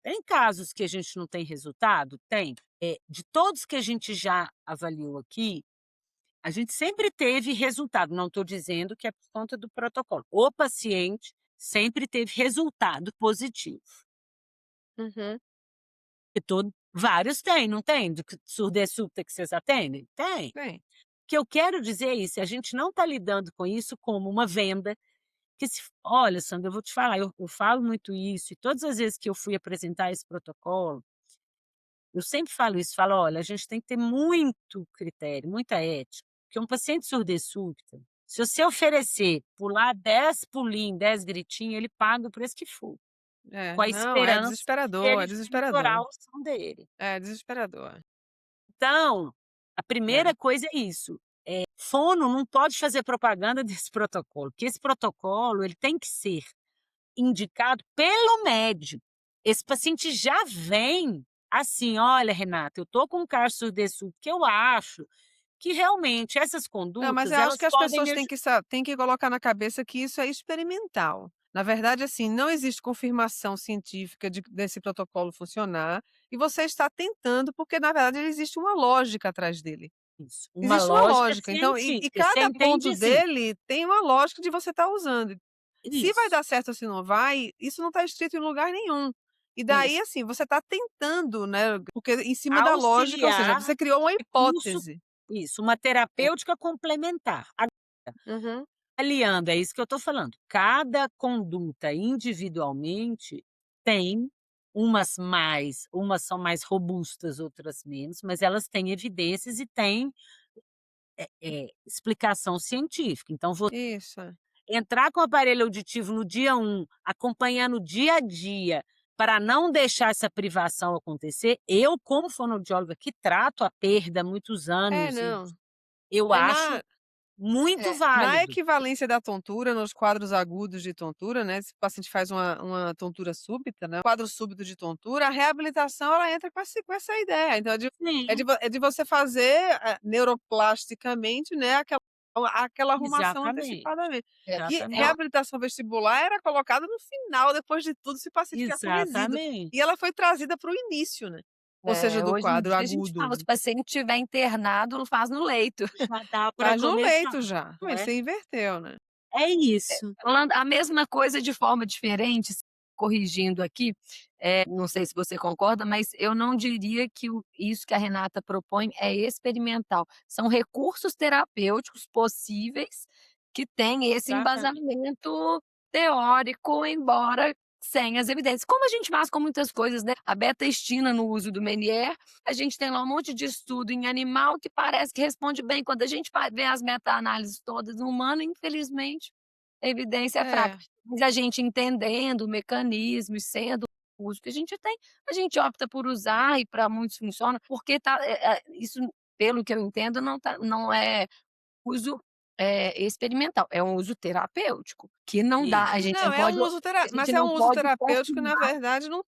tem casos que a gente não tem resultado? Tem. De todos que a gente já avaliou aqui, a gente sempre teve resultado, não estou dizendo que é por conta do protocolo. O paciente sempre teve resultado positivo. Uhum. E vários têm, não tem? De surdez súbita que vocês atendem? Tem. Bem, O que eu quero dizer é isso, a gente não está lidando com isso como uma venda, que se olha, Sandra, eu vou te falar, eu falo muito isso, e todas as vezes que eu fui apresentar esse protocolo, eu sempre falo isso, falo: "Olha, a gente tem que ter muito critério, muita ética, porque um paciente surdez súbita, se você oferecer pular 10 pulinhos, 10 gritinhos, ele paga o preço que for, com a não, é esperança de desesperador, é ele melhorar desesperador. o som dele". É desesperador. Então, a É. primeira coisa é isso, fono não pode fazer propaganda desse protocolo, porque esse protocolo ele tem que ser indicado pelo médico. Esse paciente já vem assim: "Olha, Renata, eu tô com um caso de surdez súbita que eu acho que realmente essas Não, mas condutas eu acho que elas as podem me pessoas aju". têm que colocar na cabeça que isso é experimental. Na verdade, assim, não existe confirmação científica desse protocolo funcionar, e você está tentando, porque na verdade existe uma lógica atrás dele. Isso, uma Existe uma lógica lógica, então e científica, você cada entende ponto assim. dele tem uma lógica de você estar usando. Se vai Isso, dar certo ou se não vai, isso não está escrito em lugar nenhum. E daí, isso. assim, você está tentando, né, porque em cima da lógica, ou seja, Auxiliar você criou uma esse curso, hipótese. isso, uma terapêutica complementar. Uhum. Avaliando, é isso que eu estou falando. Cada conduta individualmente tem umas são mais robustas, outras menos, mas elas têm evidências e têm, explicação científica. Então, Isso. entrar com o aparelho auditivo no dia 1, acompanhando o dia a dia, para não deixar essa privação acontecer, eu, como fonoaudióloga que trato a perda há muitos É, anos, e não. eu É acho na muito na válido. equivalência da tontura, nos quadros agudos de tontura, né, se o paciente faz uma tontura súbita, né, um quadro súbito de tontura, a reabilitação ela entra com essa ideia, então Sim, é de você fazer, neuroplasticamente, né, aquela arrumação exatamente, antecipadamente. É. Que exatamente. reabilitação vestibular era colocada no final, depois de tudo, se o paciente tivesse um resíduo, e Exatamente. ela foi trazida para o início, né, ou seja, do Hoje em quadro dia a gente fala, agudo. se o paciente estiver internado, faz no leito. Já dá para Faz no começar, leito já, não mas é? você inverteu, né. É isso. Falando a mesma coisa de forma diferente, corrigindo aqui, não sei se você concorda, mas eu não diria que isso que a Renata propõe é experimental. São recursos terapêuticos possíveis que têm esse Exatamente. embasamento teórico, embora sem as evidências. Como a gente faz com muitas coisas, né, a beta-estina no uso do Meniere, a gente tem lá um monte de estudo em animal que parece que responde bem, quando a gente vê as meta-análises todas no humano, infelizmente, a evidência é fraca. É. Mas a gente entendendo o mecanismo e sendo o uso que a gente tem, a gente opta por usar e para muitos funciona, porque isso, pelo que eu entendo, não é uso, experimental, é um uso terapêutico, que não dá, a Isso. gente Não, não é pode um uso a gente mas é não um uso pode terapêutico, na confirmar, verdade não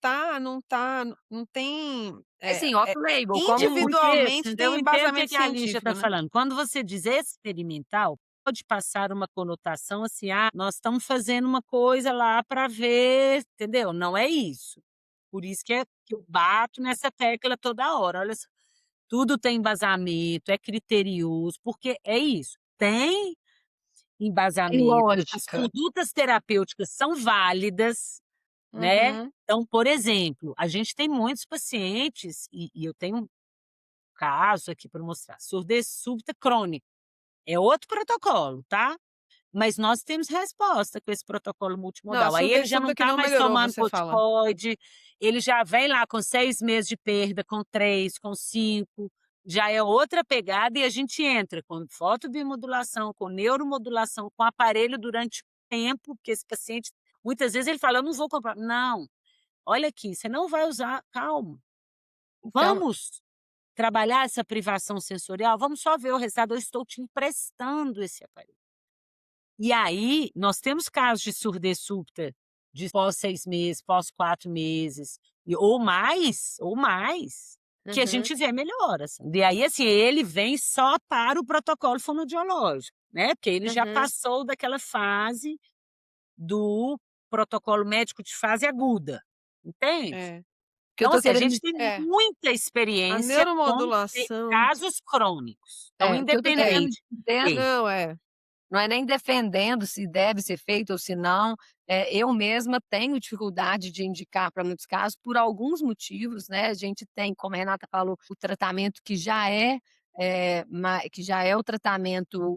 tem, assim, off-label, como Porque, individualmente Sandra, eu tem entendo o que embasamento que a Lígia está científico, né. falando. Quando você diz experimental, pode passar uma conotação assim: "Ah, nós estamos fazendo uma coisa lá para ver", entendeu? Não é isso. Por isso que eu bato nessa tecla toda hora. Olha só, tudo tem embasamento, é criterioso, porque é isso, tem tem embasamento, as lógica. condutas terapêuticas são válidas, né. Uhum. Então, por exemplo, a gente tem muitos pacientes, e eu tenho um caso aqui para mostrar, surdez súbita crônica, é outro protocolo, tá. Mas nós temos resposta com esse protocolo Não, a multimodal. Aí ele surdez já não súbita que está não mais melhorou, tomando você fala. corticoide, ele já vem lá com 6 meses de perda, com 3, com 5, já é outra pegada e a gente entra com fotobiomodulação, com neuromodulação, com aparelho durante tempo, porque esse paciente, muitas vezes ele fala: "Eu não vou comprar". Não, olha aqui, você não vai usar, calma, Então, vamos trabalhar essa privação sensorial, vamos só ver o resultado, eu estou te emprestando esse aparelho. E aí, nós temos casos de surdez súbita de pós 6 meses, pós 4 meses, ou mais, ou mais. que a Uhum. gente vê melhoras. E aí, assim, ele vem só para o protocolo fonoaudiológico, né, porque ele já Uhum. passou daquela fase do protocolo médico de fase aguda, entende? É. Que eu Então, tô assim, a querendo gente tem É. muita A experiência com neuromodulação casos crônicos. Então, o que eu tô querendo independente dizer de não, é. não é nem defendendo se deve ser feito ou se não, eu mesma tenho dificuldade de indicar para muitos casos por alguns motivos, né, a gente tem, como a Renata falou, o tratamento que já é, que já é o tratamento,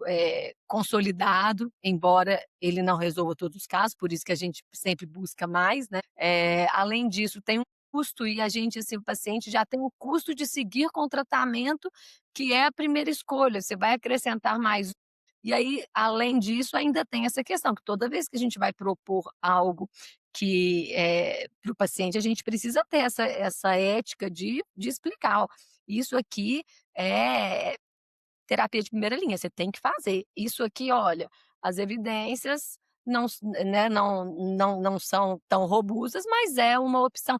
consolidado, embora ele não resolva todos os casos, por isso que a gente sempre busca mais, né. Além disso, tem um custo e a gente, assim, o paciente já tem o custo de seguir com o tratamento que é a primeira escolha, você vai acrescentar mais e aí, além disso, ainda tem essa questão que toda vez que a gente vai propor algo que, para o paciente, a gente precisa ter essa ética de explicar: "Ó, isso aqui é terapia de primeira linha, você tem que fazer. Isso aqui, olha, as evidências não são tão robustas, mas é uma opção".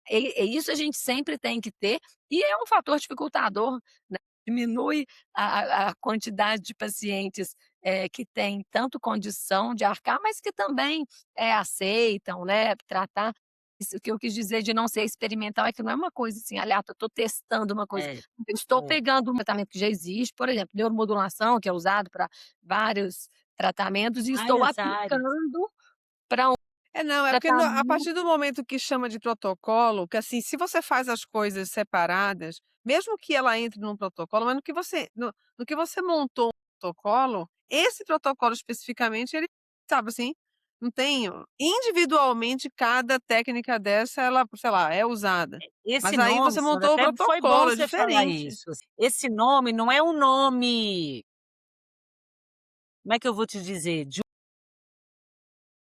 Isso a gente sempre tem que ter, e é um fator dificultador, né, diminui a quantidade de pacientes, que têm tanto condição de arcar, mas que também, aceitam, né, tratar. Isso que eu quis dizer de não ser experimental, é que não é uma coisa assim, aleatória, estou testando uma coisa. é, Eu estou é. pegando um tratamento que já existe, por exemplo, neuromodulação, que é usado para vários tratamentos, e estou Várias áreas. aplicando para um É, não, é porque a tratamento. partir do momento que chama de protocolo, que assim, se você faz as coisas separadas, mesmo que ela entre num protocolo, mas no que você montou um protocolo, esse protocolo especificamente, ele, sabe assim, não tem individualmente cada técnica dessa, ela, sei lá, é usada. Esse Mas aí nome, você Sandra, montou o até foi bom protocolo, é você falar diferente. isso, assim. Esse nome não é um nome, como é que eu vou te dizer? De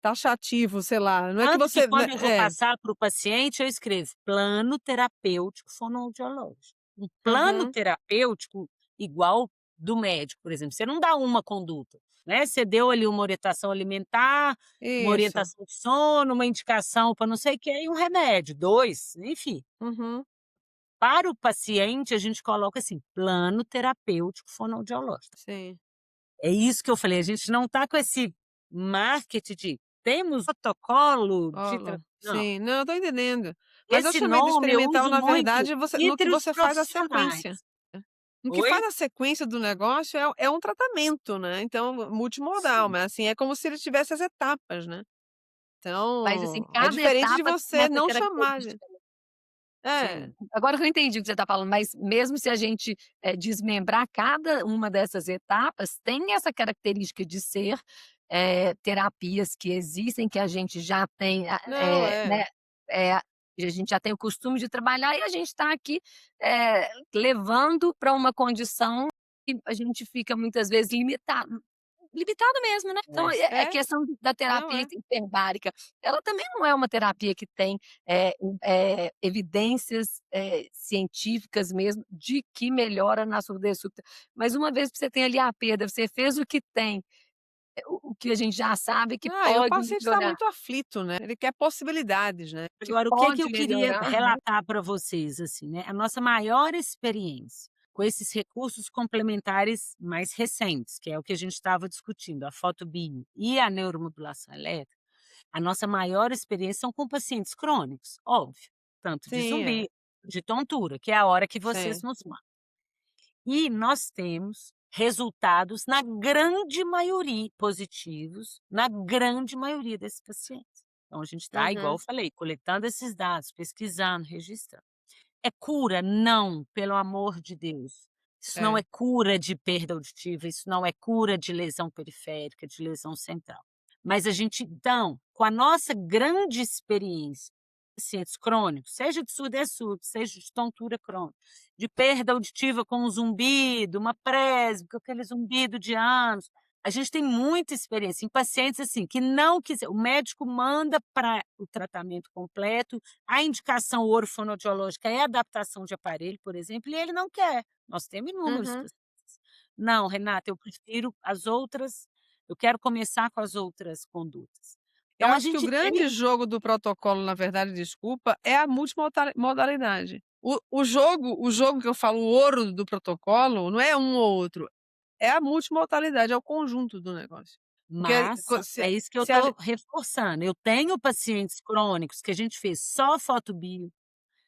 Taxativo, sei lá, não é que tanto que você, né, quando eu vou é. passar para o paciente, eu escrevo: "Plano terapêutico fonoaudiológico". Um plano Uhum, terapêutico igual do médico, por exemplo, você não dá uma conduta, né, você deu ali uma orientação alimentar, uma isso. orientação de sono, uma indicação para não sei o quê e um remédio, 2, enfim. Uhum, Para o paciente, a gente coloca assim: "Plano terapêutico fonoaudiológico". sim. É isso que eu falei, a gente não está com esse marketing de temos protocolo de não, Sim, não, eu tô entendendo. Mas eu esse chamei de nome eu experimental, uso na muito verdade, você no que entre os você faz a sequência. profissionais. No que Oi? faz a sequência do negócio é um tratamento, né, então multimodal, Sim. mas, assim, é como se ele tivesse as etapas, né. Mas, assim, Então, é cada diferente de etapa tem você essa não chamar de característica. é, Sim. Agora que eu entendi o que você está falando, mas mesmo se a gente, desmembrar cada uma dessas etapas, tem essa característica de ser, terapias que existem, que a gente já tem, não, né, é. eh, a gente já tem o costume de trabalhar e a gente está aqui, levando para uma condição que a gente fica muitas vezes limitado mesmo, né. Então, É. é É, questão da não, terapia é. hiperbárica, ela também não é uma terapia que tem, evidências, científicas mesmo de que melhora na surdez súbita, mas uma vez que você tem ali a perda, você fez o que tem, o que a gente já sabe que Ah, e o pode paciente está melhorar, muito aflito, né, ele quer possibilidades, né. que Agora o que eu pode queria melhorar. relatar para vocês, assim, né, a nossa maior experiência com esses recursos complementares mais recentes, que é o que a gente estava discutindo, a fotobio e a neuromodulação elétrica, a nossa maior experiência são com pacientes crônicos, óbvio, tanto de Sim, é. zumbi, de tontura, que é a hora que vocês Sim. nos mandam. E nós temos resultados, na grande maioria positivos, na grande maioria desses pacientes. Então a gente está, igual eu Uhum. falei, coletando esses dados, pesquisando, registrando. É cura? Não, pelo amor de Deus. Isso não É. é cura de perda auditiva, isso não é cura de lesão periférica, de lesão central. Mas a gente então, com a nossa grande experiência, pacientes crônicos, seja de surdez súbita, seja de tontura crônica, de perda auditiva com um zumbido, uma presbicia, aquele zumbido de anos, a gente tem muita experiência em pacientes, assim, que não quiser o médico manda para o tratamento completo, a indicação orofonoaudiológica é adaptação de aparelho, por exemplo, e ele não quer. Nós temos inúmeros Uhum. pacientes. "Não, Renata, eu prefiro as outras, eu quero começar com as outras condutas". Eu Então a acho que o gente grande tem jogo do protocolo, na verdade, desculpa, é a multimota modalidade. O jogo que eu falo, o ouro do protocolo, não é um ou outro, é a multimodalidade, é o conjunto do negócio. Porque Massa, se é isso que eu se a estou gen reforçando. Eu tenho pacientes crônicos que a gente fez só fotobio,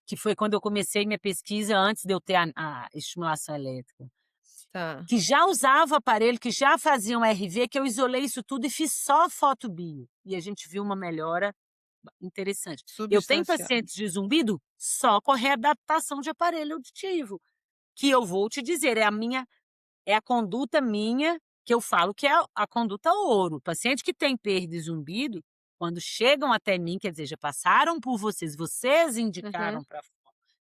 que foi quando eu comecei minha pesquisa antes de eu ter a estimulação elétrica, tá, que já usava o aparelho, que já faziam RV, que eu isolei isso tudo e fiz só fotobio, e a gente viu uma melhora interessante. Eu tenho substancial. pacientes de zumbido só com readaptação de aparelho auditivo, que eu vou te dizer, é a conduta minha, que eu falo que é a conduta ouro. O paciente que tem perda e zumbido, quando chegam até mim, quer dizer, já passaram por vocês Uhum, indicaram para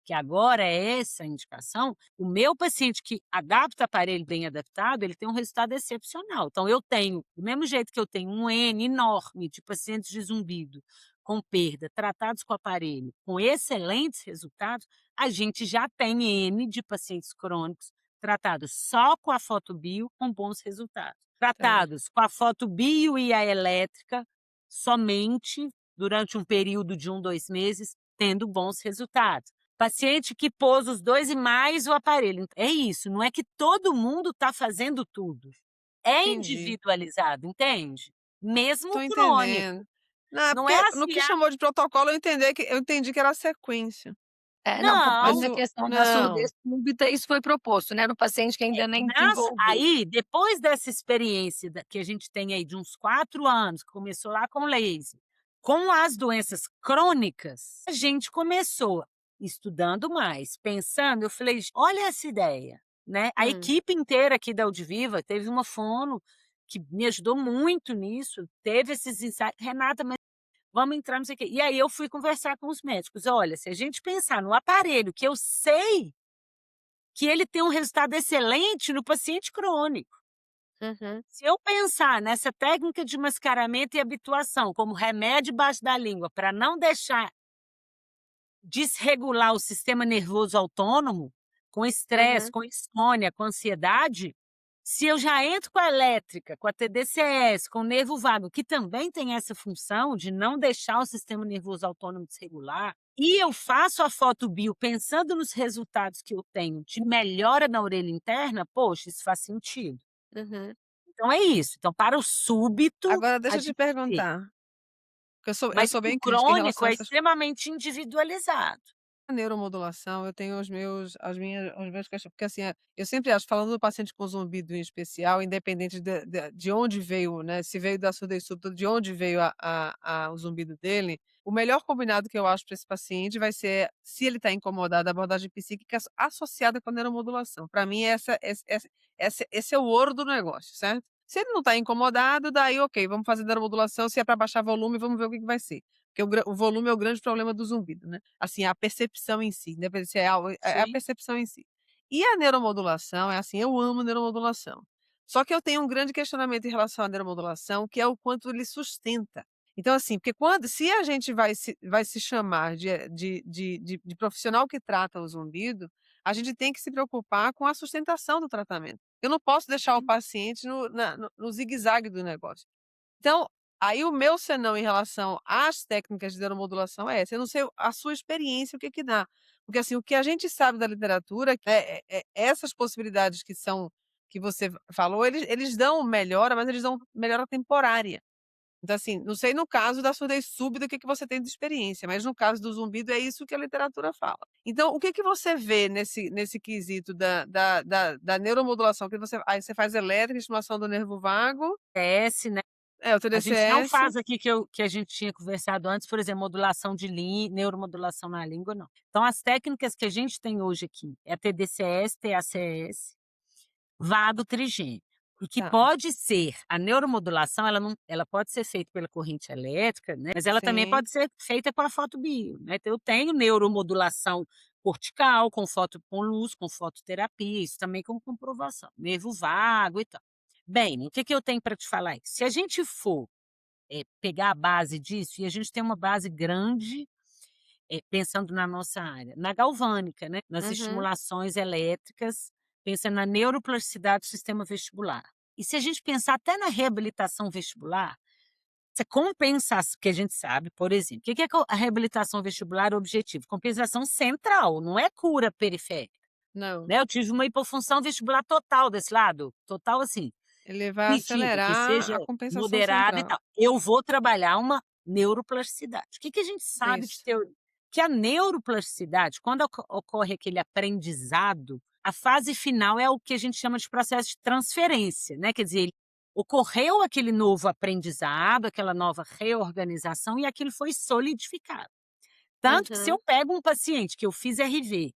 que agora é essa a indicação, o meu paciente que adapta aparelho bem adaptado, ele tem um resultado excepcional. Então eu tenho, do mesmo jeito que eu tenho um N enorme de pacientes de zumbido com perda, tratados com aparelho, com excelentes resultados, a gente já tem N de pacientes crônicos tratados só com a fotobio com bons resultados. tá, Tratados com a fotobio e a elétrica somente durante um período de 1, 2 meses, tendo bons resultados. Paciente que pôs os 2 e mais o aparelho. É isso, não é que todo mundo está fazendo tudo. É entendi. individualizado, entende? Mesmo Tô crônico. entendendo. Não, é Não é porque no assim, que chamou de protocolo eu entendi que era a sequência. Não, mas não. na Mas questão da não. surdez súbita, isso foi proposto, né, no paciente que ainda nem desenvolveu. Aí, depois dessa experiência que a gente tem aí de uns 4 anos, que começou lá com laser, com as doenças crônicas, a gente começou estudando mais, pensando, eu falei: "Olha essa ideia", né. A Hum, equipe inteira aqui da Audiviva, teve uma fono que me ajudou muito nisso, teve esses insights: "Renata, mas vamos entrar não sei o quê". E aí eu fui conversar com os médicos: "Olha, se a gente pensar no aparelho que eu sei que ele tem um resultado excelente no paciente crônico. uhum, Se eu pensar nessa técnica de mascaramento e habituação como remédio debaixo da língua para não deixar desregular o sistema nervoso autônomo, com estresse, uhum, com insônia, com ansiedade, se eu já entro com a elétrica, com a TDCS, com o nervo vago, que também tem essa função de não deixar o sistema nervoso autônomo desregular, e eu faço a fotobio pensando nos resultados que eu tenho de melhora na orelha interna, poxa, isso faz sentido. uhum. Então é isso. Então, para o súbito, Agora a deixa eu te gente vê, perguntar, porque eu mas sou para o bem crítica em crônico relação a é essas extremamente individualizado. neuromodulação, eu tenho os meus porque assim, eu sempre acho, falando do paciente com zumbido em especial, independente de onde veio, né, se veio da surdez súbita, de onde veio o zumbido dele, o melhor combinado que eu acho para esse paciente vai ser, se ele está incomodado, a abordagem psíquica associada com a neuromodulação. Para mim esse é o ouro do negócio, certo? Se ele não está incomodado, daí ok, vamos fazer neuromodulação, se é para baixar volume, vamos ver o que que vai ser. Porque o volume é o grande problema do zumbido, né. Assim, a percepção em si, independente se é au é a Sim. percepção em si. E a neuromodulação é assim, eu amo neuromodulação. Só que eu tenho um grande questionamento em relação à neuromodulação, que é o quanto ele sustenta. Então, assim, porque quando se a gente vai se chamar de profissional que trata o zumbido, a gente tem que se preocupar com a sustentação do tratamento. Eu não posso deixar o paciente no zigue-zague do negócio. Então, aí o meu senão em relação às técnicas de neuromodulação é essa, eu não sei a sua experiência o que que dá, porque assim, o que a gente sabe da literatura é essas possibilidades que você falou, eles dão melhora, mas eles dão melhora temporária. Então assim, não sei no caso da surdez súbita o que que você tem de experiência, mas no caso do zumbido é isso que a literatura fala. Então, o que que você vê nesse quesito da neuromodulação, que aí você faz elétrica, estimulação do nervo vago, TS, né. é o A gente não TDCS. faz aqui que a gente tinha conversado antes, por exemplo, modulação de neuromodulação na língua, não. Então as técnicas que a gente tem hoje aqui é a TDCS, TACS, vado trigêmeo. E que Tá, pode ser a neuromodulação, ela pode ser feita pela corrente elétrica, né, mas ela também sim. pode ser feita com a fotobio, né. Então eu tenho neuromodulação cortical com luz, com fototerapia, isso também com comprovação, nervo vago e tal. Bem, o que que eu tenho para te falar aí? Se a gente for, pegar a base disso, e a gente tem uma base grande, pensando na nossa área, na galvânica, né, nas Uhum. estimulações elétricas, pensa na neuroplasticidade do sistema vestibular. E se a gente pensar até na reabilitação vestibular, essa compensação, que a gente sabe, por exemplo, o que é a reabilitação vestibular objetivo? Compensação central, não é cura periférica, Não, né? Eu tive uma hipofunção vestibular total desse lado, total assim, ele vai cognitiva, que acelerar seja a compensação moderada e central. tal. Eu vou trabalhar uma neuroplasticidade. O que a gente sabe de Isso. teoria? Que a neuroplasticidade, quando ocorre aquele aprendizado, a fase final é o que a gente chama de processo de transferência, né? Quer dizer, ocorreu aquele novo aprendizado, aquela nova reorganização e aquilo foi solidificado. Tanto que se Uhum. eu pego um paciente que eu fiz RV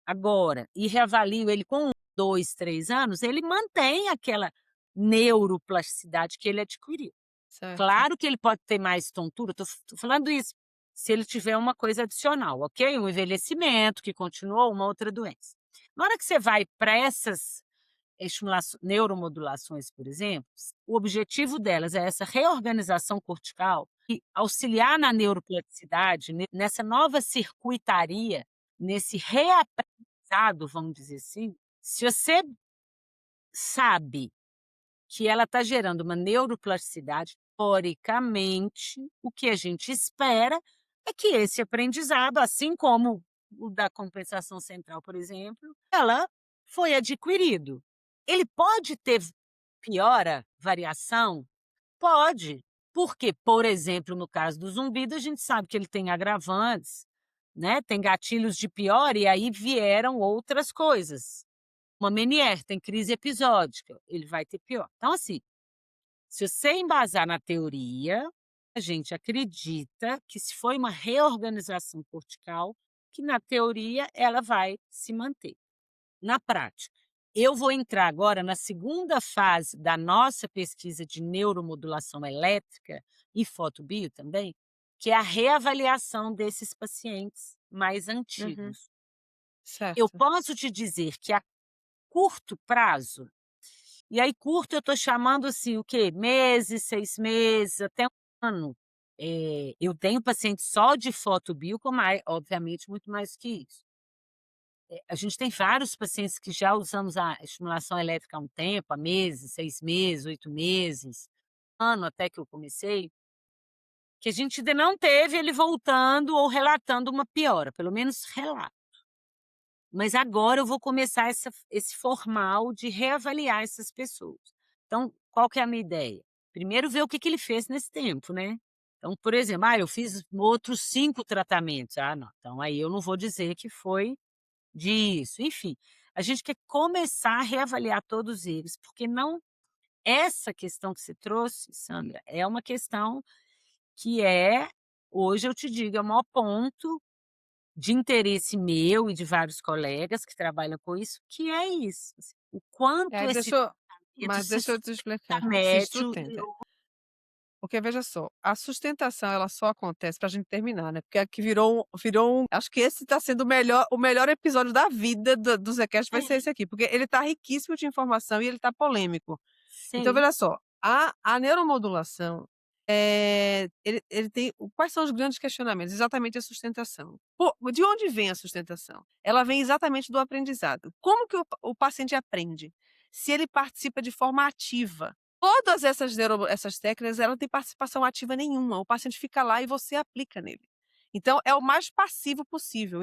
agora e reavalio ele com 2, 3 anos, ele mantém aquela neuroplasticidade que ele adquiriu. Certo. Claro que ele pode ter mais tontura, tô falando isso, se ele tiver uma coisa adicional, ok? Um envelhecimento que continuou, uma outra doença. Na hora que você vai para essas neuromodulações, por exemplo, o objetivo delas é essa reorganização cortical e auxiliar na neuroplasticidade, nessa nova circuitaria, nesse reaprendizado, vamos dizer assim. Se você sabe que ela está gerando uma neuroplasticidade, teoricamente, o que a gente espera é que esse aprendizado, assim como o da compensação central, por exemplo, ela foi adquirido. Ele pode ter piora, variação? Pode. Porque, por exemplo, no caso do zumbido, a gente sabe que ele tem agravantes, né? Tem gatilhos de pior e aí vieram outras coisas. Uma Meniere tem crise episódica, ele vai ter pior. Então, assim, se você embasar na teoria, a gente acredita que se foi uma reorganização cortical, que na teoria ela vai se manter. Na prática, eu vou entrar agora na segunda fase da nossa pesquisa de neuromodulação elétrica e fotobio também, que é a reavaliação desses pacientes mais Uhum. antigos. Eu Certo. posso te dizer que a curto prazo, e aí curto eu estou chamando assim o quê? Meses, 6 meses, até 1 ano. Eu tenho paciente só de fotobio com obviamente muito mais que isso. A gente tem vários pacientes que já usamos a estimulação elétrica há um tempo, há meses, 6 meses, 8 meses, 1 ano até que eu comecei, que a gente ainda não teve ele voltando ou relatando uma piora, pelo menos relato. Mas agora eu vou começar esse formal de reavaliar essas pessoas. Então, qual que é a minha ideia? Primeiro ver o que ele fez nesse tempo, né. Então, por exemplo, eu fiz outros 5 tratamentos. Ah, não, então aí eu não vou dizer que foi disso. Enfim, a gente quer começar a reavaliar todos eles, porque não essa questão que você trouxe, Sandra, é uma questão que hoje eu te digo, é o maior ponto de interesse meu e de vários colegas que trabalham com isso, que é isso, assim, o quanto Aí esse tratamento se deixa eu te sustenta explicar, a se médio e sustenta. Porque veja só, a sustentação ela só acontece pra gente terminar, né, porque aqui acho que esse tá sendo o melhor episódio da vida do Zecast vai ser esse aqui, porque ele tá riquíssimo de informação e ele tá polêmico. Então sim. veja só, a neuromodulação, ele tem quais são os grandes questionamentos? Exatamente a sustentação. De onde vem a sustentação? Ela vem exatamente do aprendizado. Como que o paciente aprende? Se ele participa de forma ativa. Todas essas técnicas, ela não tem participação ativa nenhuma, o paciente fica lá e você aplica nele. Então é o mais passivo possível.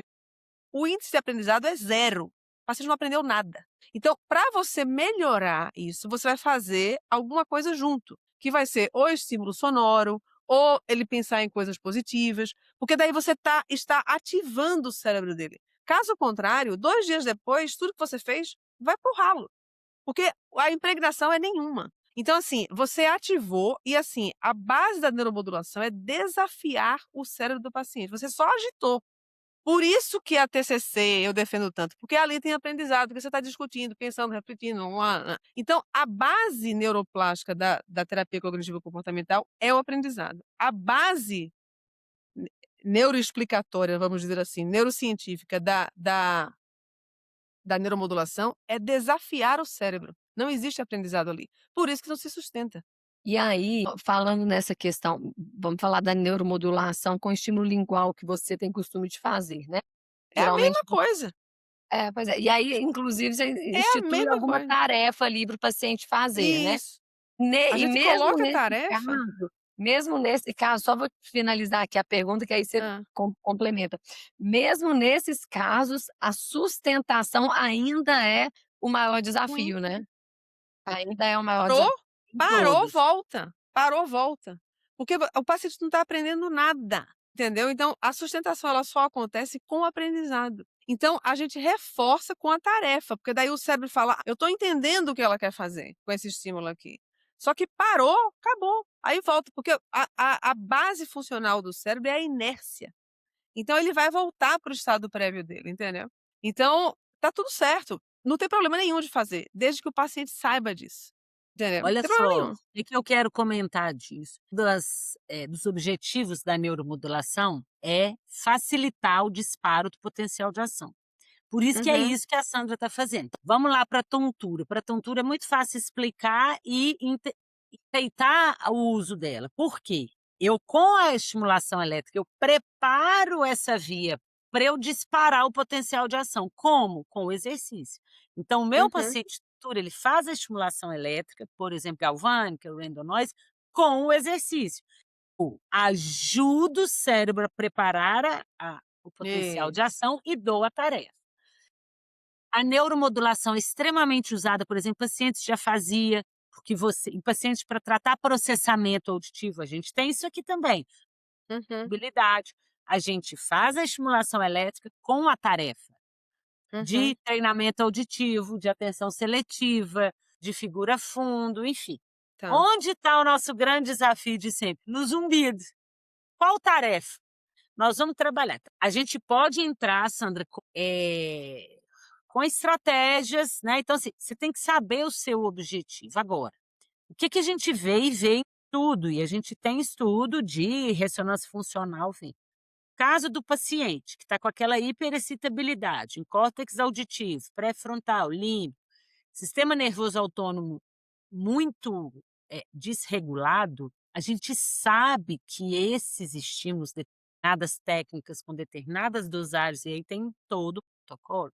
O índice de aprendizado é zero, o paciente não aprendeu nada. Então, para você melhorar isso, você vai fazer alguma coisa junto, que vai ser ou estímulo sonoro, ou ele pensar em coisas positivas, porque daí você está ativando o cérebro dele. Caso contrário, 2 dias depois, tudo que você fez vai para o ralo. Porque a impregnação é nenhuma. Então, assim, você ativou e, assim, a base da neuromodulação é desafiar o cérebro do paciente. Você só agitou. Por isso que a TCC eu defendo tanto, porque ali tem aprendizado, porque você está discutindo, pensando, refletindo. Então, a base neuroplástica da terapia cognitivo comportamental é o aprendizado. A base neuroexplicatória, vamos dizer assim, neurocientífica da neuromodulação é desafiar o cérebro. Não existe aprendizado ali. Por isso que não se sustenta. E aí, falando nessa questão, vamos falar da neuromodulação com estímulo lingual que você tem costume de fazer, né. É a Geralmente mesma coisa. pois é. E aí, inclusive, você É a institui mesma alguma coisa. tarefa ali para o paciente fazer, né. Isso. Ne A e gente mesmo coloca a nesse tarefa caso Mesmo nesse caso, só vou finalizar aqui a pergunta que aí você Hã. complementa. Mesmo nesses casos, a sustentação ainda é o maior Sim. desafio, né? Ainda é o maior Parou, desafio. Em parou, todos. volta. Parou, volta. Porque o paciente não está aprendendo nada, entendeu? Então a sustentação ela só acontece com o aprendizado. Então a gente reforça com a tarefa, porque daí o cérebro fala: "Eu estou entendendo o que ela quer fazer com esse estímulo aqui". Só que parou, acabou. Aí volta, porque a base funcional do cérebro é a inércia. Então ele vai voltar para o estado prévio dele, entendeu? Então tá tudo certo, não tem problema nenhum de fazer, desde que o paciente saiba disso, entendeu? Não Olha tem problema só, o nenhum. que que eu quero comentar disso. Dos objetivos da neuromodulação é facilitar o disparo do potencial de ação. Por isso que é Uhum, isso que a Sandra está fazendo. Vamos lá para a tontura. Para a tontura é muito fácil explicar e aceitar o uso dela. Por quê? Eu, com a estimulação elétrica, eu preparo essa via para eu disparar o potencial de ação. Como? Com o exercício. Então, o meu uhum. paciente de tontura, ele faz a estimulação elétrica, por exemplo, galvânica, random noise, com o exercício. Ajudo o cérebro a preparar o potencial de Isso. ação e dou a tarefa. A neuromodulação é extremamente usada, por exemplo, pacientes de afasia, porque em pacientes para tratar processamento auditivo, a gente tem isso aqui também, Uhum, habilidade. A gente faz a estimulação elétrica com a tarefa de uhum. treinamento auditivo, de atenção seletiva, de figura fundo, enfim. Tá. Onde está o nosso grande desafio de sempre? No zumbido. Qual tarefa? Nós vamos trabalhar. A gente pode entrar, Sandra, com estratégias, né? Então, assim, você tem que saber o seu objetivo. Agora, o que que a gente vê e vê em tudo, e a gente tem estudo de ressonância funcional, enfim. Caso do paciente que está com aquela hiperexcitabilidade em córtex auditivo, pré-frontal, límbico, sistema nervoso autônomo muito desregulado, a gente sabe que esses estímulos, determinadas técnicas com determinadas dosagens, e aí tem todo o protocolo,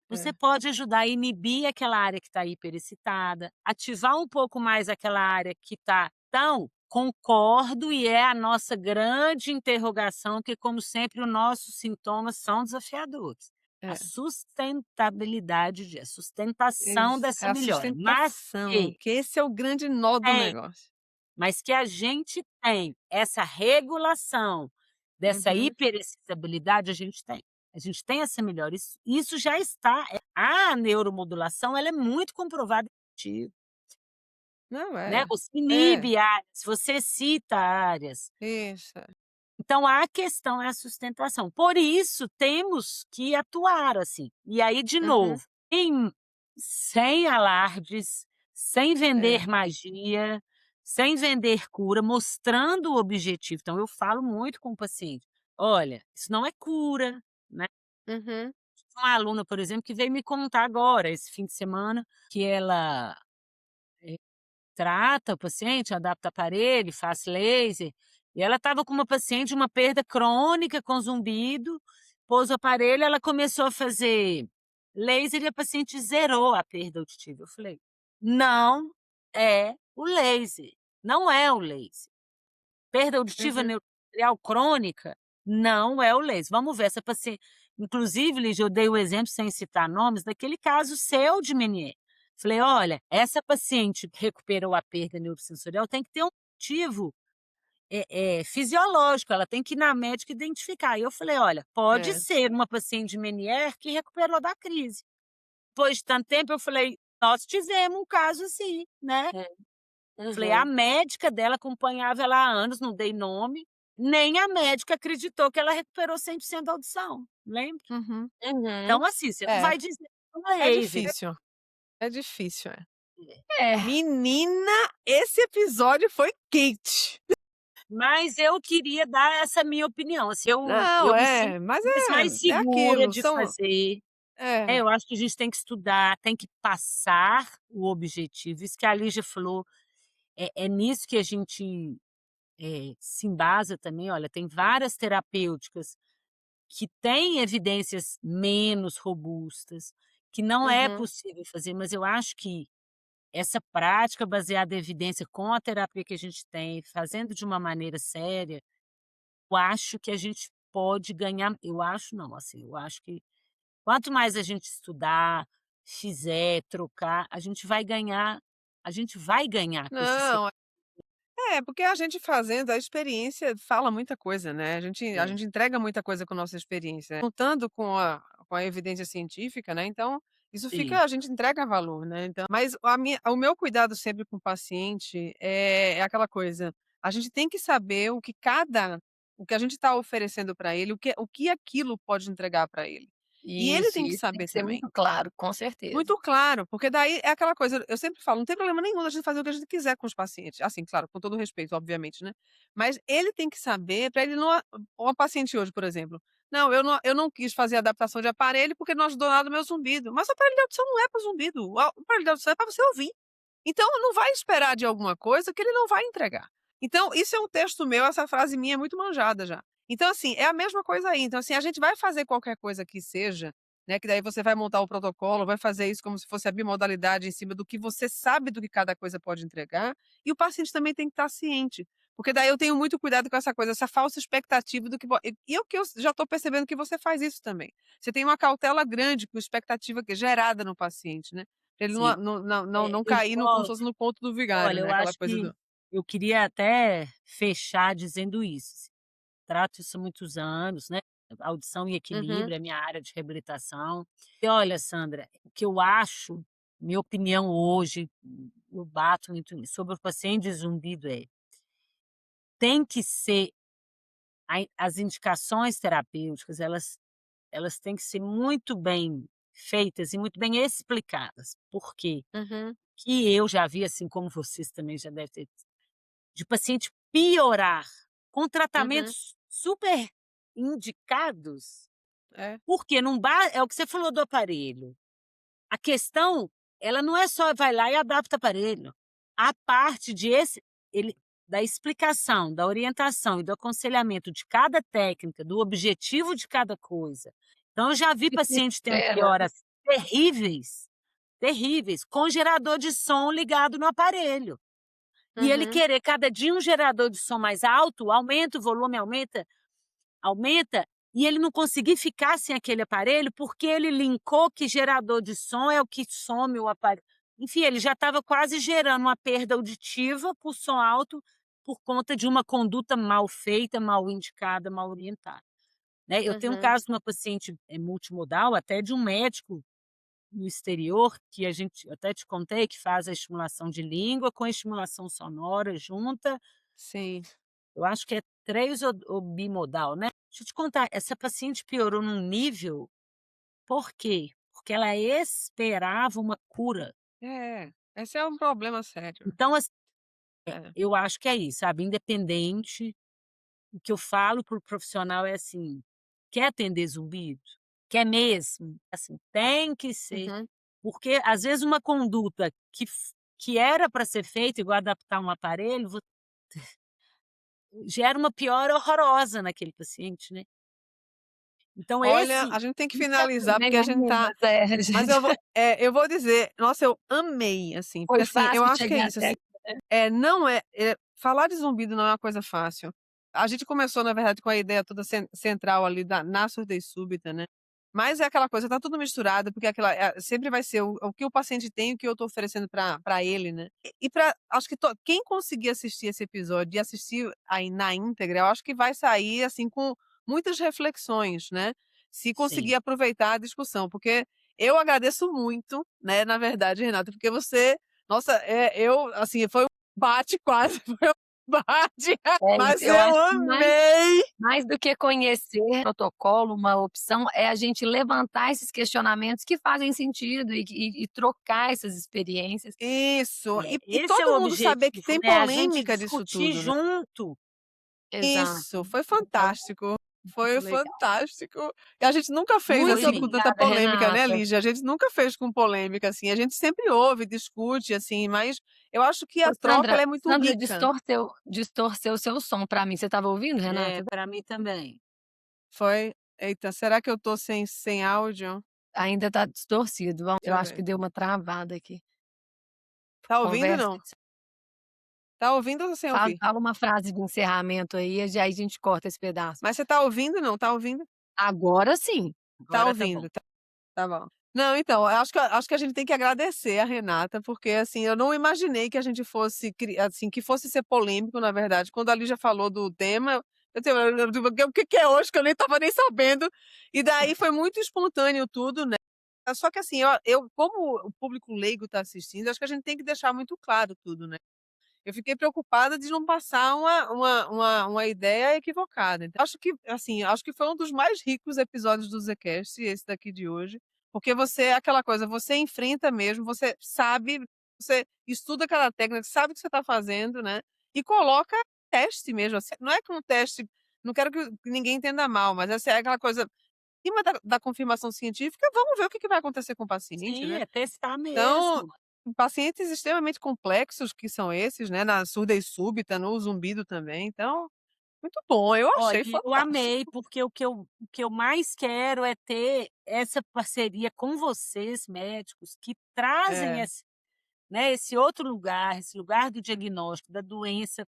você É, pode ajudar a inibir aquela área que está hiperexcitada, ativar um pouco mais aquela área que está. Então, concordo, e é a nossa grande interrogação, que, como sempre, os nossos sintomas são desafiadores. A é. a sustentação É dessa a melhora, mas sustentação, que que esse é o grande nó do tem negócio. mas que a gente tem essa regulação dessa Uhum. hiperexcitabilidade, a gente tem. A gente tem essa melhora, isso já está. A neuromodulação, ela é muito comprovada em estudo, Não, né, é. você É, inibe áreas, você cita áreas. isso. Então a questão é a sustentação. Por isso temos que atuar, assim. E aí, de Uhum. novo, sem alardes, sem É. vender magia, sem vender cura, mostrando o objetivo. Então eu falo muito com o paciente: "Olha, isso não é cura", né. Uhum. Uma aluna, por exemplo, que veio me contar agora, esse fim de semana, que ela, eh trata o paciente, adapta aparelho, faz laser, e ela estava com uma paciente de uma perda crônica com zumbido, pôs o aparelho, ela começou a fazer laser e a paciente zerou a perda auditiva. Eu falei: "Não é o laser, não é o laser. Perda auditiva Uhum. neurociliar crônica não é o laser. Vamos ver essa paciente". Inclusive, Lígia, eu dei o exemplo, sem citar nomes, daquele caso seu de Meniere. Falei: "Olha, essa paciente que recuperou a perda neurosensorial tem que ter um motivo, fisiológico, ela tem que ir na médica identificar". E eu falei: "Olha, pode É. ser uma paciente de Meniere que recuperou da crise". Depois de tanto tempo, eu falei: "Nós tivemos um caso assim, né". É. Falei: "A Uhum. médica dela acompanhava ela há anos", não dei nome, nem a médica acreditou que ela recuperou 100% da audição, lembra? Uhum. Uhum. Então, assim, você não É, vai dizer que é um é laser. difícil, é difícil, é. É. Menina, esse episódio foi quente. Mas eu queria dar essa minha opinião, assim, eu Não, me sinto mas mais é segura aquilo, de são fazer. é. Eu acho que a gente tem que estudar, tem que passar o objetivo. Isso que a Lígia falou, é nisso que a gente, se embasa também. Olha, tem várias terapêuticas que têm evidências menos robustas, que não é Uhum. possível fazer, mas eu acho que essa prática baseada em evidência com a terapia que a gente tem, fazendo de uma maneira séria, eu acho que a gente pode ganhar, eu acho não, assim, eu acho que quanto mais a gente estudar, fizer, trocar, a gente vai ganhar com esse Não, porque a gente fazendo, a experiência fala muita coisa, né, a CT. gente entrega muita coisa com nossa experiência, né. Juntando com a evidência científica, né, então isso Sim, fica a gente entrega valor, né, então mas o meu cuidado sempre com o paciente é aquela coisa, a gente tem que saber o que a gente está oferecendo para ele, o que aquilo pode entregar para ele. E ele tem que Isso tem saber que ser também. muito claro, com certeza. Muito claro, porque daí é aquela coisa, eu sempre falo, não tem problema nenhum da gente fazer o que a gente quiser com os pacientes, assim, claro, com todo o respeito, obviamente, né. Mas ele tem que saber para ele não uma paciente hoje, por exemplo: "Não, eu não quis fazer adaptação de aparelho porque não ajudou nada o meu zumbido", mas o aparelho de audição não é para zumbido, o aparelho de audição é para você ouvir. Então não vai esperar de alguma coisa que ele não vai entregar. Então isso é um texto meu, essa frase minha é muito manjada já. Então assim, é a mesma coisa aí, então assim, a gente vai fazer qualquer coisa que seja, né, que daí você vai montar o protocolo, vai fazer isso como se fosse a bimodalidade em cima do que você sabe do que cada coisa pode entregar, e o paciente também tem que estar ciente, porque daí eu tenho muito cuidado com essa coisa, essa falsa expectativa do que o que eu já estou percebendo que você faz isso também. Você tem uma cautela grande com expectativa que é gerada no paciente, né. Pra ele sim. não Eu cair no como se gosto, fosse no conto do vigário, olha, né, eu aquela acho coisa que do eu queria até fechar dizendo isso, assim, trato isso há muitos anos, né, audição e uhum, equilíbrio é minha área de reabilitação. E olha, Sandra, o que eu acho, minha opinião hoje, eu bato muito nisso, sobre o paciente de zumbido tem que ser as indicações terapêuticas, elas têm que ser muito bem feitas e muito bem explicadas. Por quê? uhum, Que eu já vi, assim como vocês também já devem ter, de paciente piorar com uhum, tratamentos super indicados, é, porque não é o que você falou do aparelho. A questão, ela não é só vai lá e adapta o aparelho. A parte de ele da explicação, da orientação e do aconselhamento de cada técnica, do objetivo de cada coisa. Então eu já vi Que se paciente tendo espera. pioras terríveis, terríveis, com gerador de som ligado no aparelho. E ele uhum, querer cada dia um gerador de som mais alto, aumenta o volume, aumenta, e ele não conseguir ficar sem aquele aparelho, porque ele linkou que gerador de som é o que some o aparelho. Enfim, ele já estava quase gerando uma perda auditiva por som alto, por conta de uma conduta mal feita, mal indicada, mal orientada, né. Eu tenho um uhum, caso de uma paciente, multimodal, até de um médico no exterior, que a gente eu até te contei, que faz a estimulação de língua com a estimulação sonora junta, sim. eu acho que é 3 ou bimodal, né. Deixa eu te contar, essa paciente piorou num nível, por quê? Porque ela esperava uma cura. É, esse é um problema sério. Então, É, eu acho que é isso, sabe, independente, o que eu falo para o profissional é assim: "Quer atender zumbido? Quer mesmo?", assim, tem que ser, uhum, porque às vezes uma conduta que era para ser feita, igual adaptar um aparelho, gera uma piora horrorosa naquele paciente, né. Então olha, esse a gente tem que Isso é finalizar, porque a gente tá meninas, é, mas gente, eu vou dizer, nossa, eu amei, assim, porque foi assim, eu fácil acho que é chegar isso, até assim, aqui, né. não falar de zumbido não é uma coisa fácil. A gente começou, na verdade, com a ideia toda central ali na surdez súbita, né, mas é aquela coisa, tá tudo misturado, porque sempre vai ser o que o paciente tem e o que eu tô oferecendo pra ele, né. E pra acho que quem conseguir assistir esse episódio e assistir aí na íntegra, eu acho que vai sair, assim, com muitas reflexões, né, se sim. conseguir aproveitar a discussão, porque eu agradeço muito, né, na verdade, Renata, porque você nossa, eu, assim, foi um bate quase, foi um bate, É isso, mas eu eu acho que amei. mais do que conhecer o protocolo, uma opção, é a gente levantar esses questionamentos que fazem sentido e trocar essas experiências. Isso, e Esse é todo o mundo saber que objetivo, tem né, a gente polêmica disso discutir tudo, né. junto. Isso, Exato. foi Então, fantástico, muito foi legal. fantástico. E a gente nunca fez, Foi Muito assim, com lindo. tanta obrigada, polêmica, né, Renata. Lígia? A gente nunca fez com polêmica, assim, a gente sempre ouve, discute, assim, mas eu acho que Ô a troca Sandra ela é muito Sandra, rica. distorceu o seu som pra mim, você estava ouvindo, É, Renata? para mim também. Foi eita, será que eu tô sem áudio? Ainda tá distorcido, Deixa eu eu acho que ver. deu uma travada aqui. Tá ouvindo conversa. não? Tá ouvindo ou sem ouvir? Fala uma frase de encerramento aí a gente corta esse pedaço. Mas você tá ouvindo não? Tá ouvindo? Agora sim. Tá Agora tá bom. ouvindo, tá bom. Não, então, eu acho que a gente tem que agradecer a Renata, porque, assim, eu não imaginei que a gente fosse assim, que fosse ser polêmico, na verdade. Quando a Lígia falou do tema, eu digo: "O que é hoje?", que eu nem estava nem sabendo. E daí foi muito espontâneo tudo, né. Só que, assim, eu como o público leigo está assistindo, acho que a gente tem que deixar muito claro tudo, né. Eu fiquei preocupada de não passar uma ideia equivocada. Então, acho que, assim, acho que foi um dos mais ricos episódios do Zcast, esse daqui de hoje, porque você é aquela coisa, você enfrenta mesmo, você sabe, você estuda cada técnica, sabe o que você está fazendo, né? E coloca teste mesmo. Assim, não é que um teste, não quero que ninguém entenda mal, mas essa é aquela coisa, em cima da confirmação científica, vamos ver o que vai acontecer com o paciente, Sim, né? é testar Então, mesmo. pacientes extremamente complexos que são esses, né, na surdez súbita, no zumbido também, então, muito bom, eu Olha, achei eu amei, fantástico. porque o que eu mais quero é ter essa parceria com vocês, médicos, que trazem É, esse, né, esse outro lugar, esse lugar do diagnóstico da doença,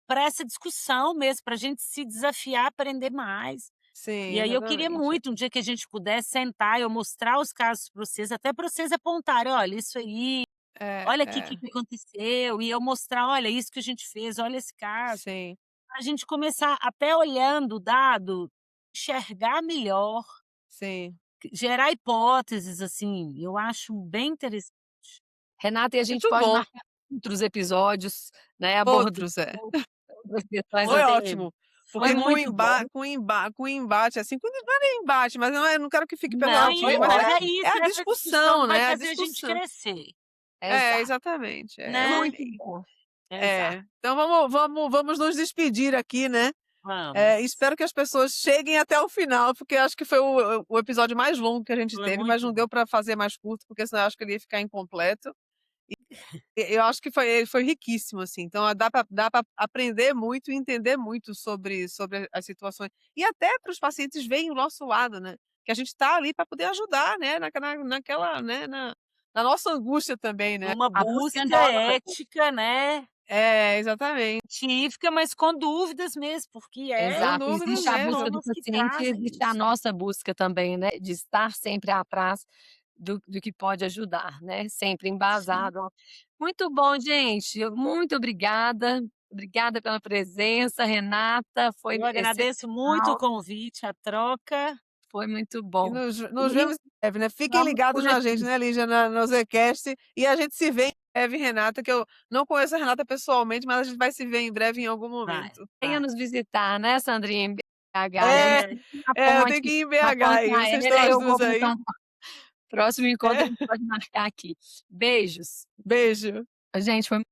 para essa discussão mesmo, para a gente se desafiar a aprender mais. sim, E aí eu queria exatamente. muito um dia que a gente pudesse sentar e eu mostrar os casos para vocês, até para vocês apontarem: "Olha, isso aí, É, olha aqui o que é, que aconteceu", e eu mostrar: "Olha, isso que a gente fez, olha esse caso". sim, A gente começar até olhando o dado, enxergar melhor, sim. gerar hipóteses, assim, eu acho bem interessante. Renata, e a gente Muito pode bom. marcar outros episódios, né, abordando Outros, é. outras questões Foi assim. Podemos. ótimo, Foi porque muito bom. com embate, assim, não é nem embate, mas não quero que fique Não, foi pejorativo, mas Mas é ótimo. é isso, a essa discussão discussão, vai né, a fazer a gente discussão. crescer, É, Exato. exatamente, eu né. Muito amei. bom. Exato. É, então vamos nos despedir aqui, né. Vamos. Espero que as pessoas cheguem até o final, porque acho que foi o episódio mais longo que a gente Foi teve, mas muito não bom. deu para fazer mais curto, porque senão eu acho que ele ia ficar incompleto. Eu acho que foi riquíssimo, assim, então dá para aprender muito e entender muito sobre as situações. E até para os pacientes verem o nosso lado, né, que a gente está ali para poder ajudar, né, naquela, né, na nossa angústia também, né. Numa A busca busca nova. ética, né, É, exatamente. científica, mas com dúvidas mesmo, porque Com Exato, dúvidas existe são a mesmo. busca do sintomas que paciente e trazem existe a isso. nossa busca também, né, de estar sempre atrás do que pode ajudar, né, sempre Sim. embasado. Muito bom, gente, muito obrigada, obrigada pela presença, Renata, foi Eu agradeço muito o excepcional, convite, a troca. foi muito E bom. nos E vemos em breve, né. Fiquem vamos ligados por na gente, aqui. né, Lígia, na no Zcast, e a gente se vê em breve, Renata, que eu não conheço a Renata pessoalmente, mas a gente vai se ver em breve em algum Vai, momento. Venha vai. nos visitar, né, Sandrinha, em BH, e aí É, sim, eu tenho que ir em na BH ponte aí, vocês estão aérea as eu vou 2 para aí. São Paulo. Próximo encontro a É, gente pode marcar aqui. Beijos. beijo. Gente, foi